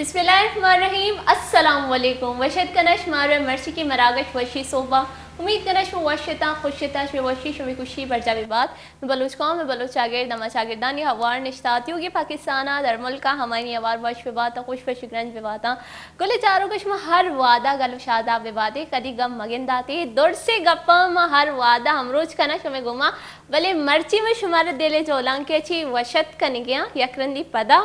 बिस्मिल्लाहिर्रहमानिर्रहीम अस्सलाम वालेकुम वशद कनश मार मर्ची की मरागश वशी सोबा उम्मीद कनश में वशता खुशता शे वशी शमी खुशी बरजा विवाद बलूच कौम में बलूच शागिर दमा शागिरदानी हवार निश्तातियों की पाकिस्ताना दरमुल का हमारी अवार वश विवाद खुश वशिग्रंज विवादा गुले चारों कश में हर वादा गल शादा विवादे कदी गम मगिंदाते दुर से गप्पा में हर वादा हमरोज कनश में गुमा भले मर्ची में शुमार दिले जोलां के अच्छी वशत कन गया यकरंदी पदा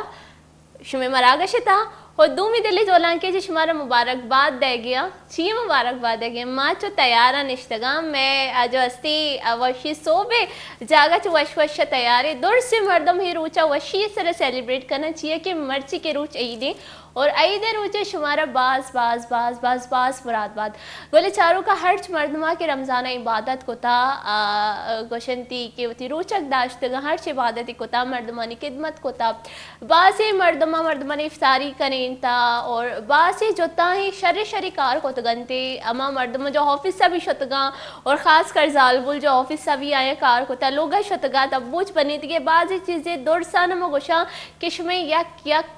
शुमे मरागशता और दूमी दिल्ली जोलां के शुमारा मुबारकबाद दे गया ची मुबारकबाद दे गया माँ चो तैयारा निश्तगा मैं जो अस्ती वशी सोबे जागा चो वश वश तैयार दुर से मर्दम ही रूचा वशी सर सेलिब्रेट करना चाहिए कि मर्ची के रूच ईदे और ईद रोचे शुमारा बाज बाज बाज बाज बाज मुरादबाद बोले चारों का हर्च मर्दमा के रमज़ाना इबादत को था गोशंती के वती रोचक दाश्त हर्च इबादत को था मर्दमानी खिदमत को था बासे मर्दमा ने इफ्तारी करें था और बासे जोता ही शरी कार को तगनते अमा मर्दमा जो ऑफिस सा भी शतगा और ख़ास कर जालबुल जो ऑफिस सा भी आए कार को था लोग शतगा तब बुझ बनी थी बाज़ चीज़ें दौड़सा नमा गोशा किशमे या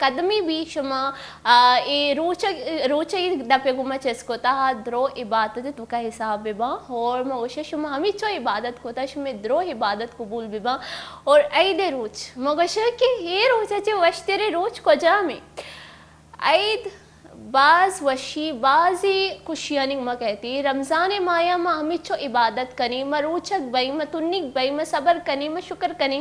कदमी भी शुमा ए रोच दपे गुमा चेस्को ता द्रो इबादत तो का हिसाब बिबा और मगोशे शुमा हमी चो इबादत को ता शुमे द्रो इबादत कबूल बिबा और ऐदे रोच मगोशे कि ये रोच चे वश तेरे रोच को जा में ऐद बाज वशी बाजी खुशियानी माँ कहती रमज़ान माया माँ हमी चो इबादत कनी माँ रोचक बई माँ तुन्निक बई माँ सबर कनी माँ शुक्र कनी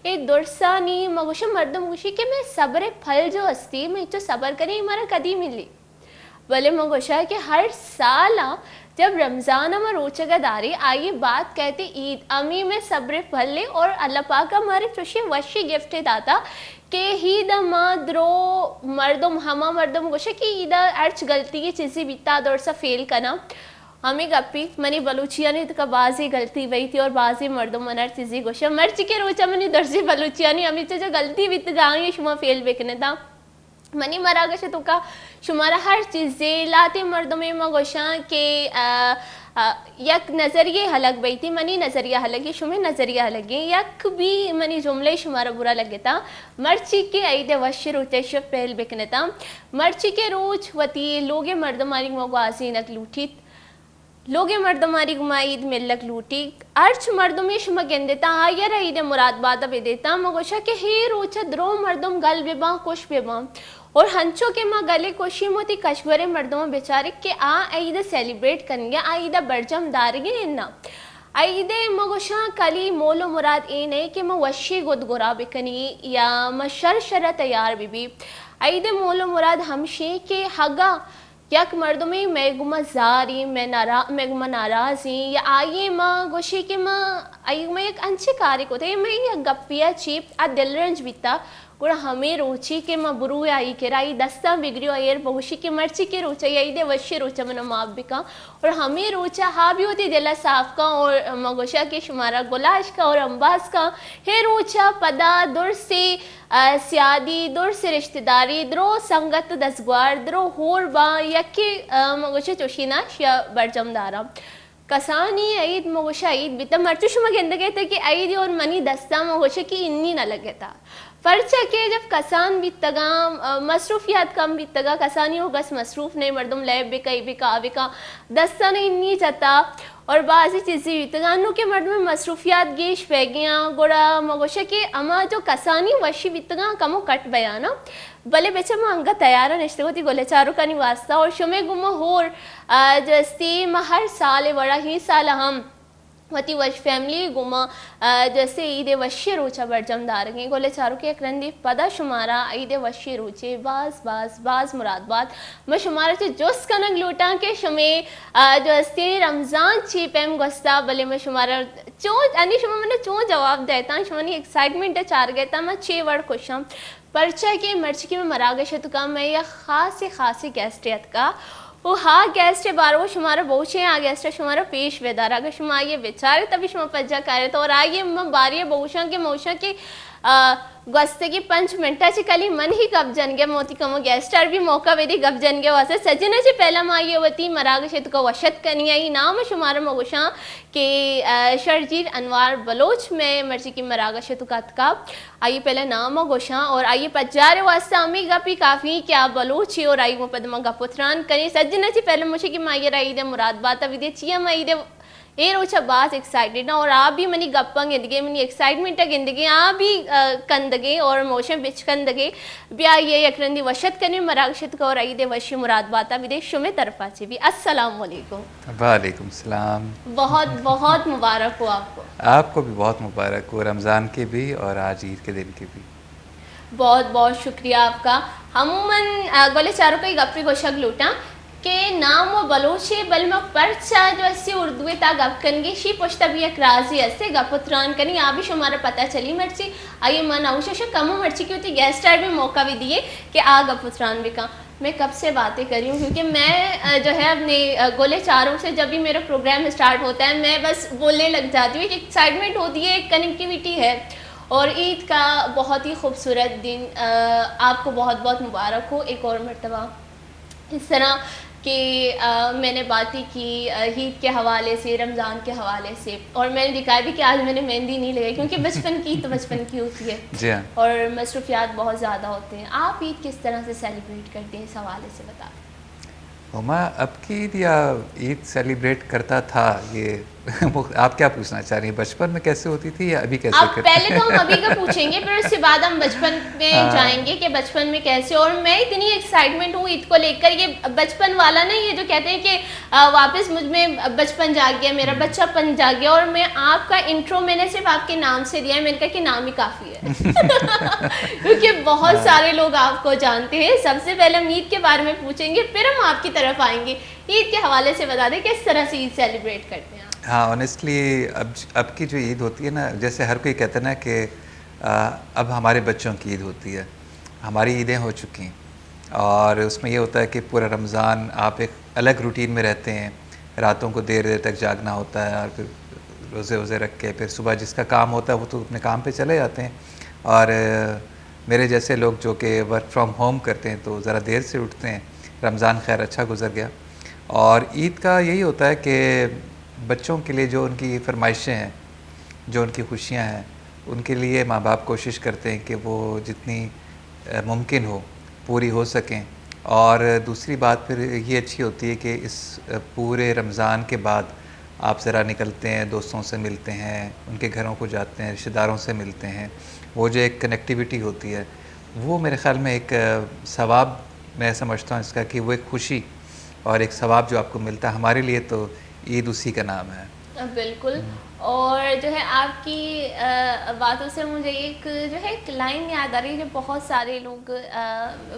ये दुर्सानी मगुश मर्दम खुशी कि मैं सब्र फल जो हस्ती मैं चो सबर कनी हमारा कदी मिली भले मगुशा कि हर साल जब रमज़ान में रोचक दारी आइए बात कहते ईद अमी में सब्र फल ले और अल्लाह पाक हमारे चुशी वशी गिफ्ट दाता के ही द्रो मर्दम हमा मर्दम गोशे कि ईदा अर्च गलती की चीज़ें बिता दौर सा फेल करना हमें गप्पी मनी बलूचिया ने तो बाजी गलती वही थी और बाजी मर्दम मनर चीज़ें गोशा मर्च के रोचा मनी दर्जी बलूचिया ने हमें जो गलती बीत जाएंगे शुमा फेल बेकने था मनी मरागश तो का शुमारा हर चीज़ें लाते मर्दों में मगोशा के यक नज़रिए हलक बई थी मनी नज़रिया हलगी शुमे नज़रिया हलगे यक भी मनी जुमले शुमारा बुरा लगे था मर्ची के ऐदे वश रोचे शफ पहल बेकने था मर्ची के रोज वती लोगे मर्दमारी मगवाजी नक लूठी लोगे मर्दमारी गुमाईद मिलक लूटी अर्च मर्दों में शुमा गेंदेता आयर ईद मुराद बादा बेदेता मगोशा के हे रोचा द्रो मर्दम गल बेबा कुश बेबा और हंचो के माँ गले कोशी मोती कश्वरे मर्दों बेचारे के ईद सेलिब्रेट करेंगे ईद बरजम दारगे इन्ना ईदे मगोशा कली मोलो मुराद ए नहीं कि मैं वशी गुदगुरा बिकनी या मैं शर तैयार बीबी ईद मोलो मुराद हमशे के हगा यक मर्दों में मैं गुमा जारी मैं गुमा नाराज़ी या आइए माँ गोशी के माँ आई मैं एक अच्छे कार्य को थे मैं ये गप्पिया चीप आ दिल रंज बीता गुड़ा हमें रोची के माँ बुरू आई के राई दस्ता बिगड़ियो आयर बहुशी के मर्ची के रोचा यही दे वश्य रोचा मना माप बिका और हमें रोचा हाँ भी होती दिला साफ का और मगोशा के शुमारा गुलाश का और अम्बास का हे रोचा पदा दुर से सियादी दुर से रिश्तेदारी द्रो संगत दसगवार द्रो होर बा यके मगोशा चोशीना शिया बरजमदारा कसानी ईद मगोशा ईद बिता मर्चुश मगेंद कहते कि ईद और मनी दस्ता मगोशा की इन्नी न लगे था फर्चा के जब कसान बीतगा मसरूफियात कम बीतगा कसानी हो गस मसरूफ नहीं मर्दम लैब बिका दस्ता नहीं इन्नी जाता और बाज़ी चीज़ें बीतगा नु के मर्द में मसरूफियात गेश पै गया गोड़ा मगोशा के अमा जो कसानी वशी बीतगा कमो कट बया ना भले बेचा मैं अंगा तैयार निश्ते होती गोले चारों का निवास्ता और शुमे गुमा होर जस्ती मैं हर साल बड़ा ही साल हम वती वश फैमिली गुमा जैसे ईदे वशी रोचा बरजमदार गए गोले चारों के अक्रंदी पदा शुमारा ईदे वशी रोचे बाज मुरादबाद मैं शुमारा चे जोस कनक लूटा के शुमे जैसे रमज़ान ची पैम गस्ता भले मैं शुमारा चो यानी शुमा मैंने चो जवाब देता शुमानी एक्साइटमेंट चार गया था मैं 6 वर्ड खुशम परचा के मर्ची की मैं मरागश तो का मैं यह खासी गेस्टियत का वो हाँ गेस्ट बार वो शुमारा बहुशे आ गेस्ट शुमारा पेश वेदार अगर शुमा ये बेचारे तभी शुमा पज्जा करे तो और आइए मैं बारिया बहुशा के मौशा के गस्तगी 5 मिनटाची खाली मन ही गप जनगे मोती कमो गॅस्टार भी मौका वेदी गप जनगे वासे सजनाची पहला माई होती मरागश तो वशत कनी आई नाम शुमार मगोशा के शर्जीर अनवार बलोच में मर्जी की मरागश तो का आइए पहले नाम गोशा और आइए पचारे वास्ते अमी गपी काफ़ी क्या बलोची और आई वो पदमा गपुत्रान करी सजनाची पहले मुझे की माई राई दे मुराद बात विदे चिया माई दे ए रोचा बात एक्साइटेड ना और आप भी मनी गप्पा गिंदगे मनी एक्साइटमेंट गिंदगे आप भी कंदगे और मोशन बिच कंदगे ब्या ये यकरंदी वशत कने मरागशत को और आई दे वशी मुराद बाता विदेशों में तरफा चे भी अस्सलाम वालेकुम। वालेकुम सलाम। बहुत बहुत मुबारक हो आपको। आपको भी बहुत मुबारक हो, रमज़ान के भी और आज ईद के दिन के भी। बहुत बहुत शुक्रिया आपका। हमूमन गोले चारों का गप्पी गोशक लूटा के नाम व बलोचे बलमा परचा जो अस्सी उर्दू ता गपकनगे शी पुश्ता भी एक राजी अस्से गपुत्रान कनी आ भी शुमारा पता चली मर्ची आइए मन आवश्यक कम मर्ची की होती गेस्ट आर भी मौका भी दिए कि आ गपुत्रान भी का मैं कब से बातें कर रही हूँ क्योंकि मैं जो है अपने गोले चारों से जब भी मेरा प्रोग्राम स्टार्ट होता है मैं बस बोलने लग जाती हूँ। एक एक्साइटमेंट होती है, एक कनेक्टिविटी है और ईद का बहुत ही खूबसूरत दिन आपको बहुत बहुत मुबारक हो एक और मरतबा। इस तरह कि मैंने बातें की ईद के हवाले से, रमज़ान के हवाले से और मैंने दिखाया भी कि आज मैंने मेहंदी नहीं लगाई क्योंकि बचपन की तो बचपन की होती है जी हाँ। और मसरूफियात बहुत ज़्यादा होते हैं। आप ईद किस तरह से सेलिब्रेट करते हैं इस हवाले से बता दें। हुमा अब की ईद या ईद सेलिब्रेट करता था ये आप क्या पूछना चाह रही हैं, बचपन में कैसे होती थी या अभी कैसे करते? पहले तो हम अभी का पूछेंगे फिर उसके बाद हम बचपन में जाएंगे कि बचपन में कैसे। और मैं इतनी एक्साइटमेंट हूँ ईद को लेकर, ये बचपन वाला नहीं, ये जो कहते हैं कि वापस मुझ में बचपन जाग गया, मेरा बच्चापन जाग गया। और मैं आपका इंट्रो मैंने सिर्फ आपके नाम से दिया है, मैंने कहा कि नाम ही काफ़ी है क्योंकि बहुत सारे लोग आपको जानते हैं। सबसे पहले हम ईद के बारे में पूछेंगे फिर हम आपकी तरफ आएंगे। ईद के हवाले से बता दें किस तरह से ईद सेलिब्रेट करते हैं। हाँ ऑनेस्टली अब की जो ईद होती है ना, जैसे हर कोई कहता है ना कि अब हमारे बच्चों की ईद होती है, हमारी ईदें हो चुकी और उसमें ये होता है कि पूरा रमज़ान आप एक अलग रूटीन में रहते हैं, रातों को देर देर तक जागना होता है और फिर रोज़े वोज़े रख के फिर सुबह जिसका काम होता है वो तो अपने काम पे चले जाते हैं। और मेरे जैसे लोग जो कि वर्क फ्रॉम होम करते हैं तो ज़रा देर से उठते हैं। रमज़ान खैर अच्छा गुजर गया और ईद का यही होता है कि बच्चों के लिए जो उनकी फरमाइशें हैं, जो उनकी खुशियां हैं, उनके लिए माँ बाप कोशिश करते हैं कि वो जितनी मुमकिन हो पूरी हो सकें। और दूसरी बात फिर ये अच्छी होती है कि इस पूरे रमज़ान के बाद आप ज़रा निकलते हैं, दोस्तों से मिलते हैं, उनके घरों को जाते हैं, रिश्तेदारों से मिलते हैं। वो जो एक कनेक्टिविटी होती है वो मेरे ख़्याल में एक सवाब मैं समझता हूँ इसका कि वो एक खुशी और एक सवाब जो आपको मिलता है। हमारे लिए तो ईद उसी का नाम है। बिल्कुल। और जो है आपकी बातों से मुझे एक जो है एक लाइन याद आ रही है जो बहुत सारे लोग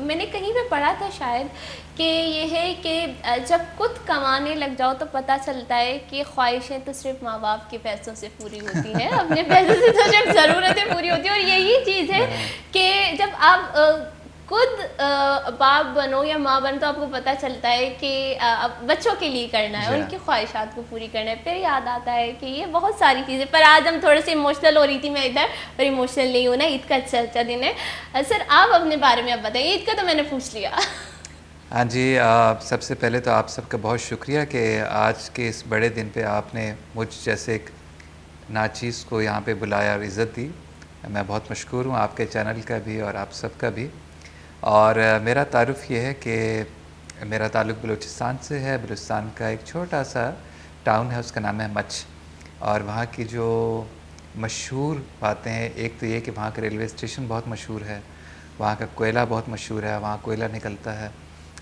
मैंने कहीं पे पढ़ा था शायद कि ये है कि जब खुद कमाने लग जाओ तो पता चलता है कि ख्वाहिशें तो सिर्फ माँ बाप के पैसों से पूरी होती हैं, अपने पैसों से तो सिर्फ ज़रूरतें पूरी होती हैं। और यही चीज़ है कि जब आप खुद बाप बनो या माँ बनो तो आपको पता चलता है कि बच्चों के लिए करना है, उनकी ख्वाहिशात को पूरी करना है। फिर याद आता है कि ये बहुत सारी चीज़ें। पर आज हम थोड़े से इमोशनल हो रही थी मैं इधर, पर इमोशनल नहीं होना, ईद का अच्छा दिन है। सर आप अपने बारे में अब बताइए, ईद का तो मैंने पूछ लिया। हाँ जी, सबसे पहले तो आप सबका बहुत शुक्रिया कि आज के इस बड़े दिन पे आपने मुझ जैसे एक नाचीज़ को यहाँ पे बुलाया और इज़्ज़त दी। मैं बहुत मशकूर हूँ आपके चैनल का भी और आप सबका भी। और मेरा तारुफ़ ये है कि मेरा ताल्लुक़ बलूचिस्तान से है। बलूचिस्तान का एक छोटा सा टाउन है, उसका नाम है मच। और वहाँ की जो मशहूर बातें हैं, एक तो ये कि वहाँ का रेलवे स्टेशन बहुत मशहूर है, वहाँ का कोयला बहुत मशहूर है, वहाँ कोयला निकलता है।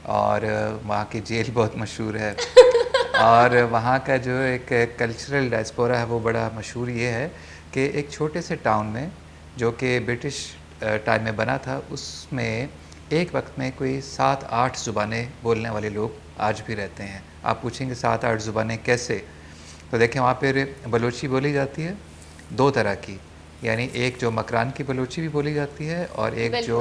और वहाँ की जेल बहुत मशहूर है और वहाँ का जो एक कल्चरल डायस्पोरा है वो बड़ा मशहूर ये है कि एक छोटे से टाउन में जो कि ब्रिटिश टाइम में बना था, उसमें एक वक्त में कोई 7-8 ज़ुबानें बोलने वाले लोग आज भी रहते हैं। आप पूछेंगे 7-8 ज़ुबानें कैसे? तो देखें वहाँ पर बलोची बोली जाती है 2 तरह की, यानी एक जो मकरान की बलोची भी बोली जाती है और एक जो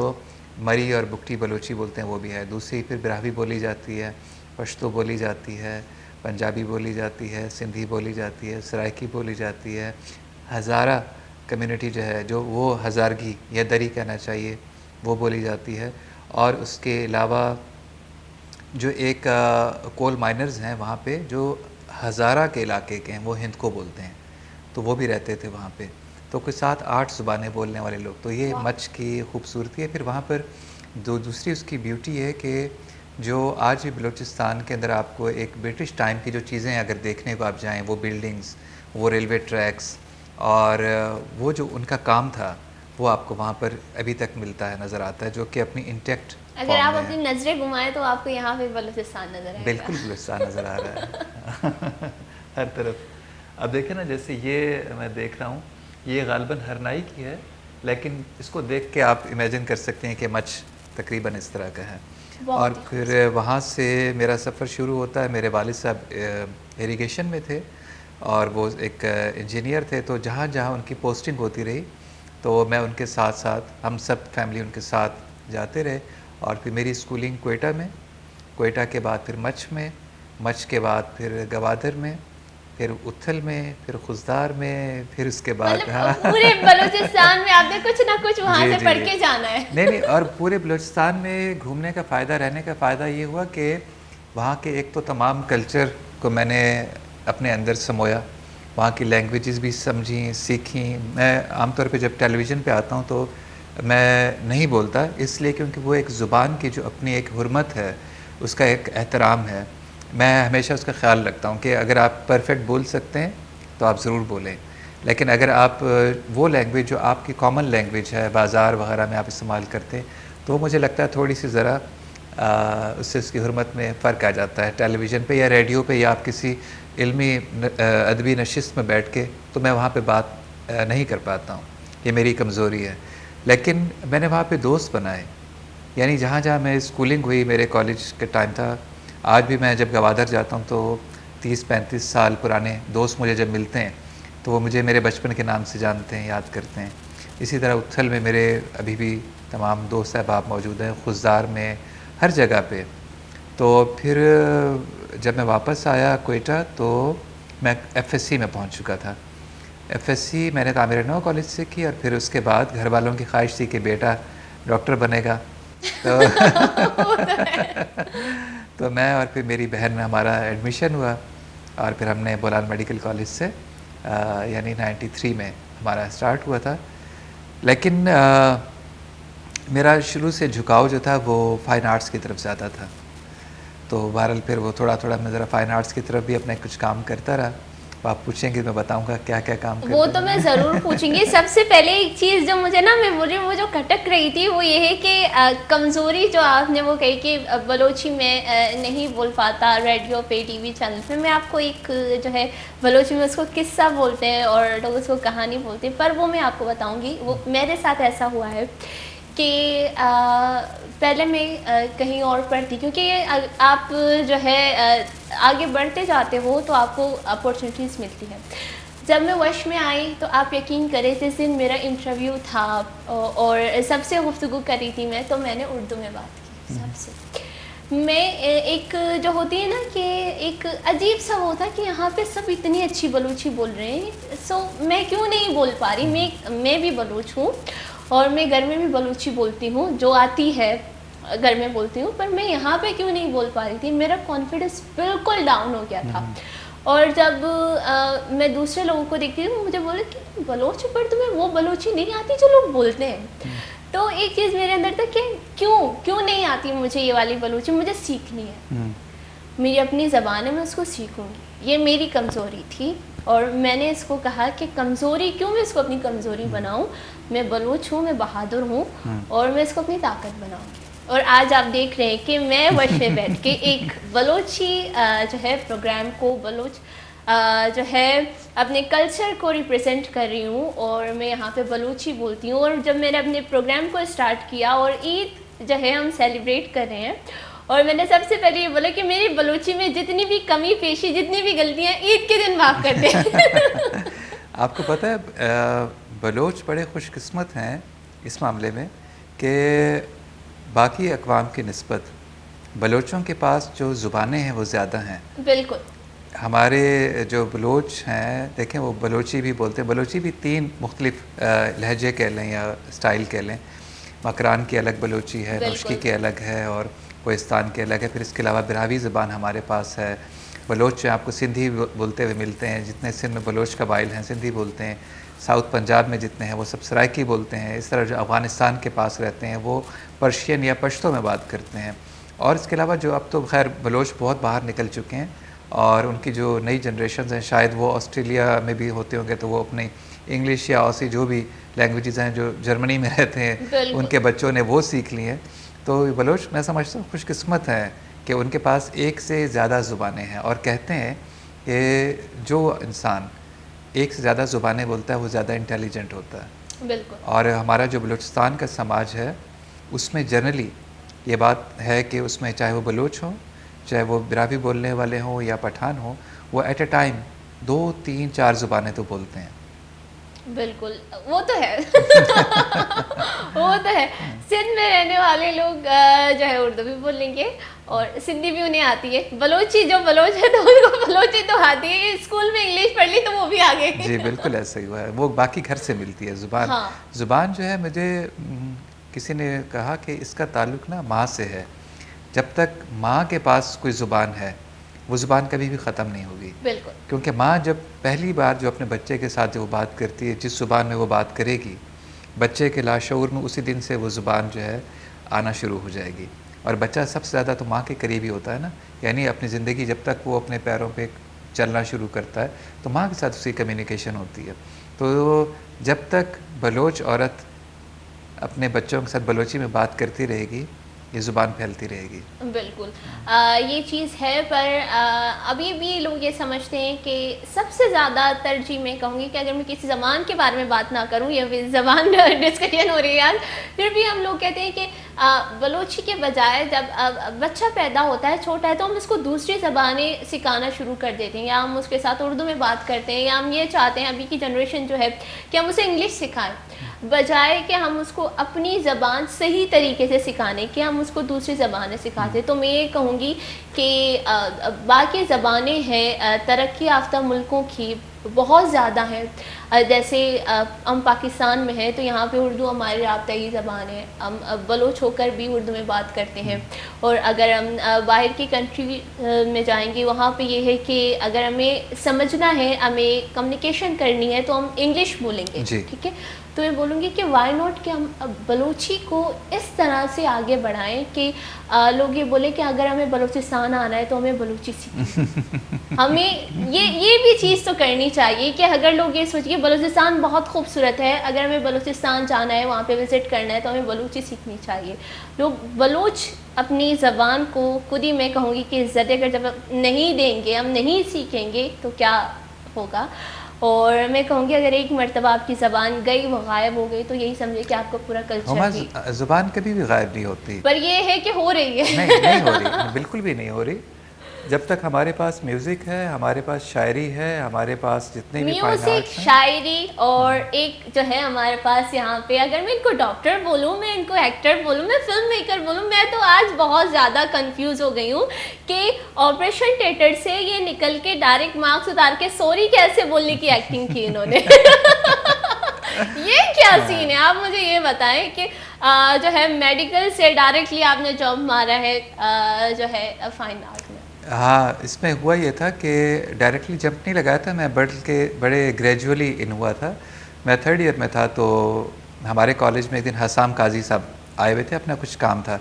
मरी और बुकटी बलोची बोलते हैं वो भी है। दूसरी फिर ब्राह्वी बोली जाती है, पश्तो बोली जाती है, पंजाबी बोली जाती है, सिंधी बोली जाती है, सराइकी बोली जाती है, हज़ारा कम्युनिटी जो है, जो वो हज़ारगी या दरी कहना चाहिए, वो बोली जाती है। और उसके अलावा जो एक कोल माइनर्स हैं वहाँ पे, जो हज़ारा के इलाके के हैं, वो हिंद को बोलते हैं, तो वो भी रहते थे वहाँ पे। तो कुछ 7-8 ज़ुबानें बोलने वाले लोग, तो ये मच की खूबसूरती है। फिर वहाँ पर दूसरी उसकी ब्यूटी है कि जो आज भी बलूचिस्तान के अंदर आपको एक ब्रिटिश टाइम की जो चीज़ें अगर देखने को आप जाएँ, वो बिल्डिंग्स, वो रेलवे ट्रैक्स और वो जो उनका काम था, वो आपको वहाँ पर अभी तक मिलता है, नज़र आता है, जो कि अपनी इंटैक्ट अगर आप अपनी नज़रें घुमाएं तो आपको यहाँ पे बलूचिस्तान नज़र आएगा। बिल्कुल बलूचिस्तान नज़र आ रहा है हर तरफ। अब देखें ना, जैसे ये मैं देख रहा हूँ, ये गालिबन हरनाई की है, लेकिन इसको देख के आप इमेजिन कर सकते हैं कि मच तकरीबन इस तरह का है। और फिर वहाँ से मेरा सफ़र शुरू होता है। मेरे वालिद साहब इरिगेशन में थे और वो एक इंजीनियर थे, तो जहाँ जहाँ उनकी पोस्टिंग होती रही, तो मैं उनके साथ साथ, हम सब फैमिली उनके साथ जाते रहे। और फिर मेरी स्कूलिंग क्वेटा में, क्वेटा के बाद फिर मच के बाद फिर गवादर में, फिर उथल में, फिर खुजदार में, फिर उसके बाद पूरे बलूचिस्तान में आपने कुछ ना कुछ वहाँ से पढ़ के जाना है। नहीं, और पूरे बलूचिस्तान में घूमने का फ़ायदा, रहने का फ़ायदा ये हुआ कि वहाँ के एक तो तमाम कल्चर को मैंने अपने अंदर समोया, वहाँ की लैंग्वेजेस भी समझी, सीखी। मैं आमतौर पे जब टेलीविज़न पे आता हूँ तो मैं नहीं बोलता, इसलिए क्योंकि वो एक ज़ुबान की जो अपनी एक हुर्मत है, उसका एक एहतराम है। मैं हमेशा उसका ख़्याल रखता हूँ कि अगर आप परफेक्ट बोल सकते हैं तो आप ज़रूर बोलें, लेकिन अगर आप वो लैंग्वेज जो आपकी कॉमन लैंग्वेज है, बाज़ार वग़ैरह में आप इस्तेमाल करते हैं, तो मुझे लगता है थोड़ी सी ज़रा उससे उसकी हुर्मत में फ़र्क आ जाता है। टेलीविज़न पे या रेडियो पे या आप किसी इल्मी अदबी नशिस्त में बैठ के, तो मैं वहाँ पे बात नहीं कर पाता हूँ, ये मेरी कमज़ोरी है। लेकिन मैंने वहाँ पे दोस्त बनाए, यानी जहाँ जहाँ मैं स्कूलिंग हुई, मेरे कॉलेज के टाइम था, आज भी मैं जब गवादर जाता हूँ तो 30-35 साल पुराने दोस्त मुझे जब मिलते हैं तो वो मुझे मेरे बचपन के नाम से जानते हैं, याद करते हैं। इसी तरह उथल में मेरे अभी भी तमाम दोस्त अहबाब मौजूद हैं, खुजदार में, हर जगह पे। तो फिर जब मैं वापस आया क्वेटा तो मैं FSC में पहुँच चुका था। FSC मैंने तामीर नौ कॉलेज से की और फिर उसके बाद घर वालों की ख्वाहिश थी कि बेटा डॉक्टर बनेगा, तो मैं और फिर मेरी बहन में हमारा एडमिशन हुआ और फिर हमने बोलान मेडिकल कॉलेज से यानी 93 में हमारा स्टार्ट हुआ था। लेकिन मेरा शुरू से झुकाव जो था वो फ़ाइन आर्ट्स की तरफ ज़्यादा था, तो बहरहाल फिर वो थोड़ा थोड़ा मैं ज़रा फ़ाइन आर्ट्स की तरफ भी अपना कुछ काम करता रहा। तो आप पूछेंगे मैं बताऊंगा क्या क्या काम करता वो तो मैं ज़रूर पूछूंगी। सबसे पहले एक चीज़ जो मुझे ना, मैं बोली वो जो खटक रही थी वो ये है कि कमज़ोरी जो आपने वो कही कि बलोची में नहीं बोल पाता रेडियो पे, टीवी चैनल पे। मैं आपको एक जो है बलोची में उसको किस्सा बोलते हैं और लोग उसको कहानी बोलते हैं, पर वो मैं आपको बताऊँगी। वो मेरे साथ ऐसा हुआ है कि पहले मैं कहीं और पढ़ती, क्योंकि आप जो है आगे बढ़ते जाते हो तो आपको अपॉर्चुनिटीज़ मिलती है। जब मैं वश में आई तो आप यकीन करें, जिस दिन मेरा इंटरव्यू था और सबसे गुफ्तगू करी थी मैं, तो मैंने उर्दू में बात की सबसे। मैं एक जो होती है ना कि एक अजीब सा वो था कि यहाँ पे सब इतनी अच्छी बलूची बोल रहे हैं, सो मैं क्यों नहीं बोल पा रही। मैं भी बलूच हूँ और मैं घर में भी बलूची बोलती हूँ, जो आती है घर में बोलती हूँ, पर मैं यहाँ पे क्यों नहीं बोल पा रही थी। मेरा कॉन्फिडेंस बिल्कुल डाउन हो गया था। और जब मैं दूसरे लोगों को देखती हूँ, मुझे बोले कि बलोच, पर तुम्हें वो बलोची नहीं आती जो लोग बोलते हैं। तो एक चीज़ मेरे अंदर था कि क्यों नहीं आती मुझे ये वाली बलूची, मुझे सीखनी है, मेरी अपनी ज़बान है, मैं उसको सीखूँगी। ये मेरी कमज़ोरी थी और मैंने इसको कहा कि कमज़ोरी क्यों मैं इसको अपनी कमज़ोरी बनाऊँ। मैं बलूच हूँ, मैं बहादुर हूँ और मैं इसको अपनी ताकत बनाऊँगी। और आज आप देख रहे हैं कि मैं वश में बैठ के एक बलोची जो है प्रोग्राम को, बलोच जो है अपने कल्चर को रिप्रेजेंट कर रही हूँ और मैं यहाँ पे बलूची बोलती हूँ। और जब मैंने अपने प्रोग्राम को स्टार्ट किया और ईद जो है हम सेलिब्रेट कर रहे हैं, और मैंने सबसे पहले ये बोला कि मेरी बलूची में जितनी भी कमी पेशी, जितनी भी गलतियाँ, ईद के दिन माफ़ कर दें। आपको पता है बलोच बड़े खुशकिस्मत हैं इस मामले में कि बाकी अक़वाम की निस्बत बलोचों के पास जो ज़ुबानें हैं वो ज़्यादा हैं। बिल्कुल। हमारे जो बलोच हैं, देखें वो बलोची भी बोलते हैं। बलोची भी 3 मुख्तलिफ लहजे कह लें या स्टाइल कह लें। मकरान की अलग बलोची है, नौशकी की अलग है और कोहिस्तान की अलग है। फिर इसके अलावा बिरावी ज़बान हमारे पास है। बलोच जो आपको सिंधी बोलते हुए मिलते हैं, जितने सिंध में बलोच कबाइल हैं सिंधी बोलते हैं। साउथ पंजाब में जितने हैं वो सब सराइकी बोलते हैं। इस तरह जो अफ़गानिस्तान के पास रहते हैं वो पर्शियन या पश्तो में बात करते हैं। और इसके अलावा जो अब तो खैर बलोच बहुत बाहर निकल चुके हैं और उनकी जो नई जनरेशन हैं शायद वो ऑस्ट्रेलिया में भी होते होंगे, तो वो अपनी इंग्लिश या ऑसी जो भी लैंग्वेजेस हैं जो जर्मनी में रहते हैं उनके बच्चों ने वो सीख ली हैं। तो बलोच मैं समझता हूँ खुशकिस्मत हैं कि उनके पास एक से ज़्यादा ज़ुबानें हैं। और कहते हैं कि जो इंसान एक से ज़्यादा ज़ुबानें बोलता है वो ज़्यादा इंटेलिजेंट होता है। बिल्कुल। और हमारा जो बलूचिस्तान का समाज है उसमें जनरली ये बात है कि उसमें चाहे वो बलोच हो, चाहे वो बिरावी बोलने वाले हों या पठान हो, वो एट ए टाइम 2, 3, 4 ज़ुबानें तो बोलते हैं। बिल्कुल, वो तो है। वो तो है। सिंध में रहने वाले लोग जो है उर्दू भी बोलेंगे और सिंधी भी उन्हें आती है। बलोची जो बलोच है तो उनको बलोची तो आती है। स्कूल में इंग्लिश पढ़ ली तो वो भी आ गए। जी बिल्कुल ऐसा ही हुआ है। वो बाकी घर से मिलती है ज़ुबान। हाँ। ज़ुबान जो है मुझे किसी ने कहा कि इसका ताल्लुक़ ना माँ से है। जब तक माँ के पास कोई ज़ुबान है वो ज़ुबान कभी भी ख़त्म नहीं होगी। बिल्कुल। क्योंकि माँ जब पहली बार जो अपने बच्चे के साथ वो बात करती है, जिस ज़ुबान में वो बात करेगी, बच्चे के लाशऊर में उसी दिन से वो ज़ुबान जो है आना शुरू हो जाएगी। और बच्चा सबसे ज़्यादा तो माँ के करीब ही होता है ना, यानी अपनी ज़िंदगी जब तक वो अपने पैरों पे चलना शुरू करता है तो माँ के साथ उसकी कम्युनिकेशन होती है। तो जब तक बलोच औरत अपने बच्चों के साथ बलोची में बात करती रहेगी ये ज़ुबान फैलती रहेगी। बिल्कुल। ये चीज़ है पर अभी भी लोग ये समझते हैं कि सबसे ज़्यादा तरजीह मैं कहूँगी कि अगर मैं किसी ज़बान के बारे में बात ना करूँ या फिर ज़बान डिस्कशन हो रही है आज, फिर भी हम लोग कहते हैं कि बलोची के बजाय जब बच्चा पैदा होता है छोटा है तो हम उसको दूसरी ज़बानें सिखाना शुरू कर देते हैं या हम उसके साथ उर्दू में बात करते हैं या हम ये चाहते हैं अभी की जनरेशन जो है कि हम उसे इंग्लिश सिखाएं, बजाय कि हम उसको अपनी ज़बान सही तरीके से सिखाने के हम उसको दूसरी ज़बानें सिखाते। तो मैं ये कहूँगी कि बाकी ज़बानें हैं तरक्की याफ्ता मुल्कों की बहुत ज़्यादा हैं। जैसे हम पाकिस्तान में हैं तो यहाँ पे उर्दू हमारी राब्ताई ज़बान है। हम बलोच होकर भी उर्दू में बात करते हैं। और अगर हम बाहर की कंट्री में जाएंगे वहाँ पे ये है कि अगर हमें समझना है, हमें कम्युनिकेशन करनी है तो हम इंग्लिश बोलेंगे, ठीक है। तो मैं बोलूँगी कि वाई नॉट कि हम बलोची को इस तरह से आगे बढ़ाएं कि लोग ये बोले कि अगर हमें बलूचिस्तान आना है तो हमें बलूची सीखनी। हमें ये भी चीज़ तो करनी चाहिए कि अगर लोग ये सोचिए बलूचिस्तान बहुत खूबसूरत है, अगर हमें बलूचिस्तान जाना है, वहाँ पे विज़िट करना है तो हमें बलूची सीखनी चाहिए। लोग बलूच अपनी ज़बान को खुद ही मैं कहूँगी कि इज़्ज़त अगर जब नहीं देंगे, हम नहीं सीखेंगे तो क्या होगा। और मैं कहूँगी अगर एक मर्तबा आपकी ज़बान गई, वो गायब हो गई, तो यही समझे कि आपका पूरा कल्चर भी ज़ुबान कभी भी गायब नहीं होती, पर ये है कि हो रही है। नहीं हो रही, बिल्कुल भी नहीं हो रही। जब तक हमारे पास म्यूज़िक है, हमारे पास शायरी है, हमारे पास जितने भी म्यूज़िक, शायरी और एक जो है हमारे पास यहाँ पे, अगर मैं इनको डॉक्टर बोलूँ, मैं इनको एक्टर बोलूँ, मैं फिल्म मेकर बोलूँ, मैं तो आज बहुत ज़्यादा कंफ्यूज हो गई हूँ कि ऑपरेशन थिएटर से ये निकल के डायरेक्ट मार्क्स उतार के सॉरी कैसे बोलने की एक्टिंग की इन्होंने। ये क्या सीन है, आप मुझे ये बताएं कि जो है मेडिकल से डायरेक्टली आपने जॉब मारा है जो है फाइन आर्ट में। हाँ, इसमें हुआ ये था कि डायरेक्टली जंप नहीं लगाया था, मैं बड़े ग्रेजुअली इन हुआ था। मैं 3rd ईयर में था तो हमारे कॉलेज में एक दिन हसाम काजी साहब आए हुए थे, अपना कुछ काम था,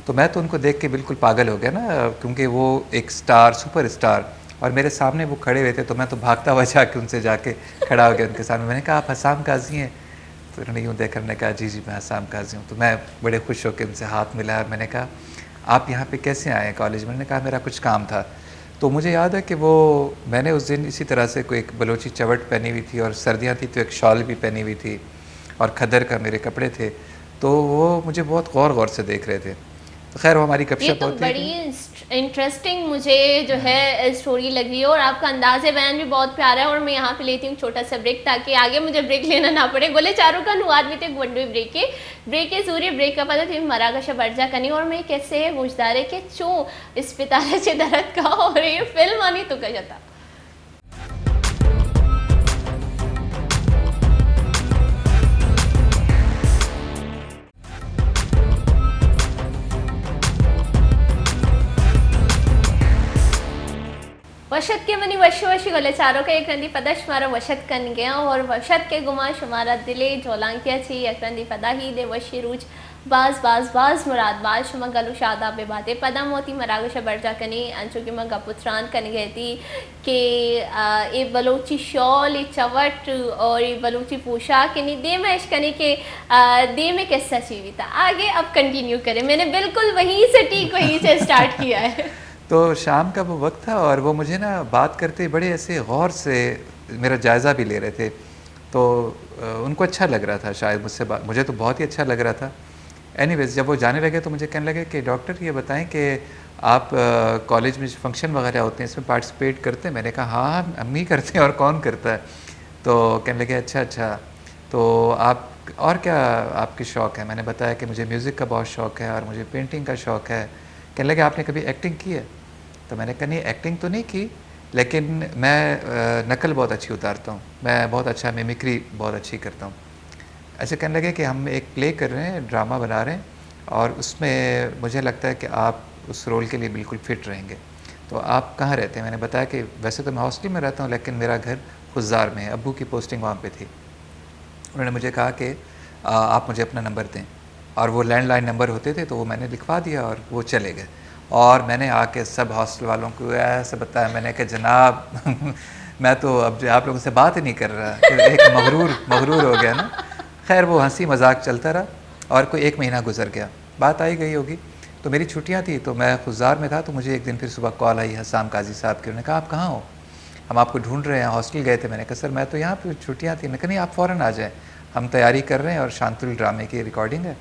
तो मैं तो उनको देख के बिल्कुल पागल हो गया ना, क्योंकि वो एक स्टार, सुपर स्टार, और मेरे सामने वो खड़े हुए थे। तो मैं तो भागता हुआ जाके उनसे जाके खड़ा हो गया उनके सामने। मैंने कहा आप हसाम काजी हैं? तो उन्होंने यूँ देखकर मैंने कहा जी जी मैं हसाम काजी हूँ। तो मैं बड़े खुश होकर उनसे हाथ मिलाया। मैंने कहा आप यहाँ पे कैसे आए कॉलेज में? मैंने कहा मेरा कुछ काम था। तो मुझे याद है कि वो मैंने उस दिन इसी तरह से कोई एक बलोची चवट पहनी हुई थी और सर्दियाँ थी तो एक शॉल भी पहनी हुई थी और खद्दर का मेरे कपड़े थे, तो वो मुझे बहुत गौर से देख रहे थे। तो खैर वो हमारी गपशप होती है। बड़ी इंटरेस्टिंग मुझे जो है स्टोरी लगी और आपका अंदाज़े बयान भी बहुत प्यारा है। और मैं यहाँ पे लेती हूँ छोटा सा ब्रेक ताकि आगे मुझे ब्रेक लेना ना पड़े। गोले चारों का नुआद भी थे वनडे ब्रेक के सूर्य ब्रेक का पता थी मरागशा बर्जा कनी और मैं कैसे मुझदारे के चो इस पितारे चे दरद का और ये फिल्म आनी तो क्या जाता वशद के मनी वशी वशी गले चारों के एक रंदी पदश मारा वशद कन गया और वशद के गुमा शुमारा दिले जोलांकिया छी एक रंदी पदा ही दे वशी रूज बाज मुराद बाज शुमा गलू शादा बे बाते पदा मोती मरागश बर्जा कनी अंचो की मगा पुत्रान कन गई थी कि ए बलोची शॉल ए चवट और ये बलोची पोशाक यानी दे में कनी के दे में किस्सा चीवी था। आगे अब कंटिन्यू करें, मैंने बिल्कुल वहीं से ठीक वहीं से स्टार्ट किया है। तो शाम का वो वक्त था और वो मुझे ना बात करते बड़े ऐसे गौर से मेरा जायज़ा भी ले रहे थे, तो उनको अच्छा लग रहा था शायद मुझसे बात, मुझे तो बहुत ही अच्छा लग रहा था। एनीवेज़ जब वो जाने लगे तो मुझे कहने लगे कि डॉक्टर ये बताएं कि आप कॉलेज में जो फंक्शन वगैरह होते हैं इसमें पार्टिसिपेट करते हैं? मैंने कहा हाँ हम ही करते हैं और कौन करता है। तो कहने लगे अच्छा तो आप और क्या आपकी शौक़ है? मैंने बताया कि मुझे म्यूज़िक का बहुत शौक़ है और मुझे पेंटिंग का शौक़ है। कहने लगे आपने कभी एक्टिंग की है? तो मैंने कहा नहीं एक्टिंग तो नहीं की, लेकिन मैं नकल बहुत अच्छी उतारता हूँ, मैं बहुत अच्छा मिमिक्री बहुत अच्छी करता हूँ। ऐसे कहने लगे कि हम एक प्ले कर रहे हैं, ड्रामा बना रहे हैं और उसमें मुझे लगता है कि आप उस रोल के लिए बिल्कुल फ़िट रहेंगे। तो आप कहाँ रहते हैं? मैंने बताया कि वैसे तो मैं हॉस्टल में रहता हूँ लेकिन मेरा घर खुज़ार में है, अब्बू की पोस्टिंग वहाँ पे थी। उन्होंने मुझे कहा कि आप मुझे अपना नंबर दें, और वो लैंडलाइन नंबर होते थे तो वो मैंने लिखवा दिया और वो चले गए। और मैंने आके सब हॉस्टल वालों को ऐसे बताया, मैंने कहा जनाब मैं तो अब आप लोगों से बात ही नहीं कर रहा, तो एक मगरूर हो गया ना। खैर वो हंसी मजाक चलता रहा और कोई 1 महीना गुजर गया, बात आई गई होगी। तो मेरी छुट्टियां थी तो मैं खुज़ार में था, तो मुझे एक दिन फिर सुबह कॉल आई हसाम काजी साहब की। उन्होंने कहा आप कहाँ हो, हम आपको ढूंढ रहे हैं, हॉस्टल गए थे। मैंने कहा सर मैं तो यहाँ पर छुट्टियाँ थी। मैंने कहा नहीं आप फ़ौरन आ जाएँ, हम तैयारी कर रहे हैं और शांतुल ड्रामे की रिकॉर्डिंग है।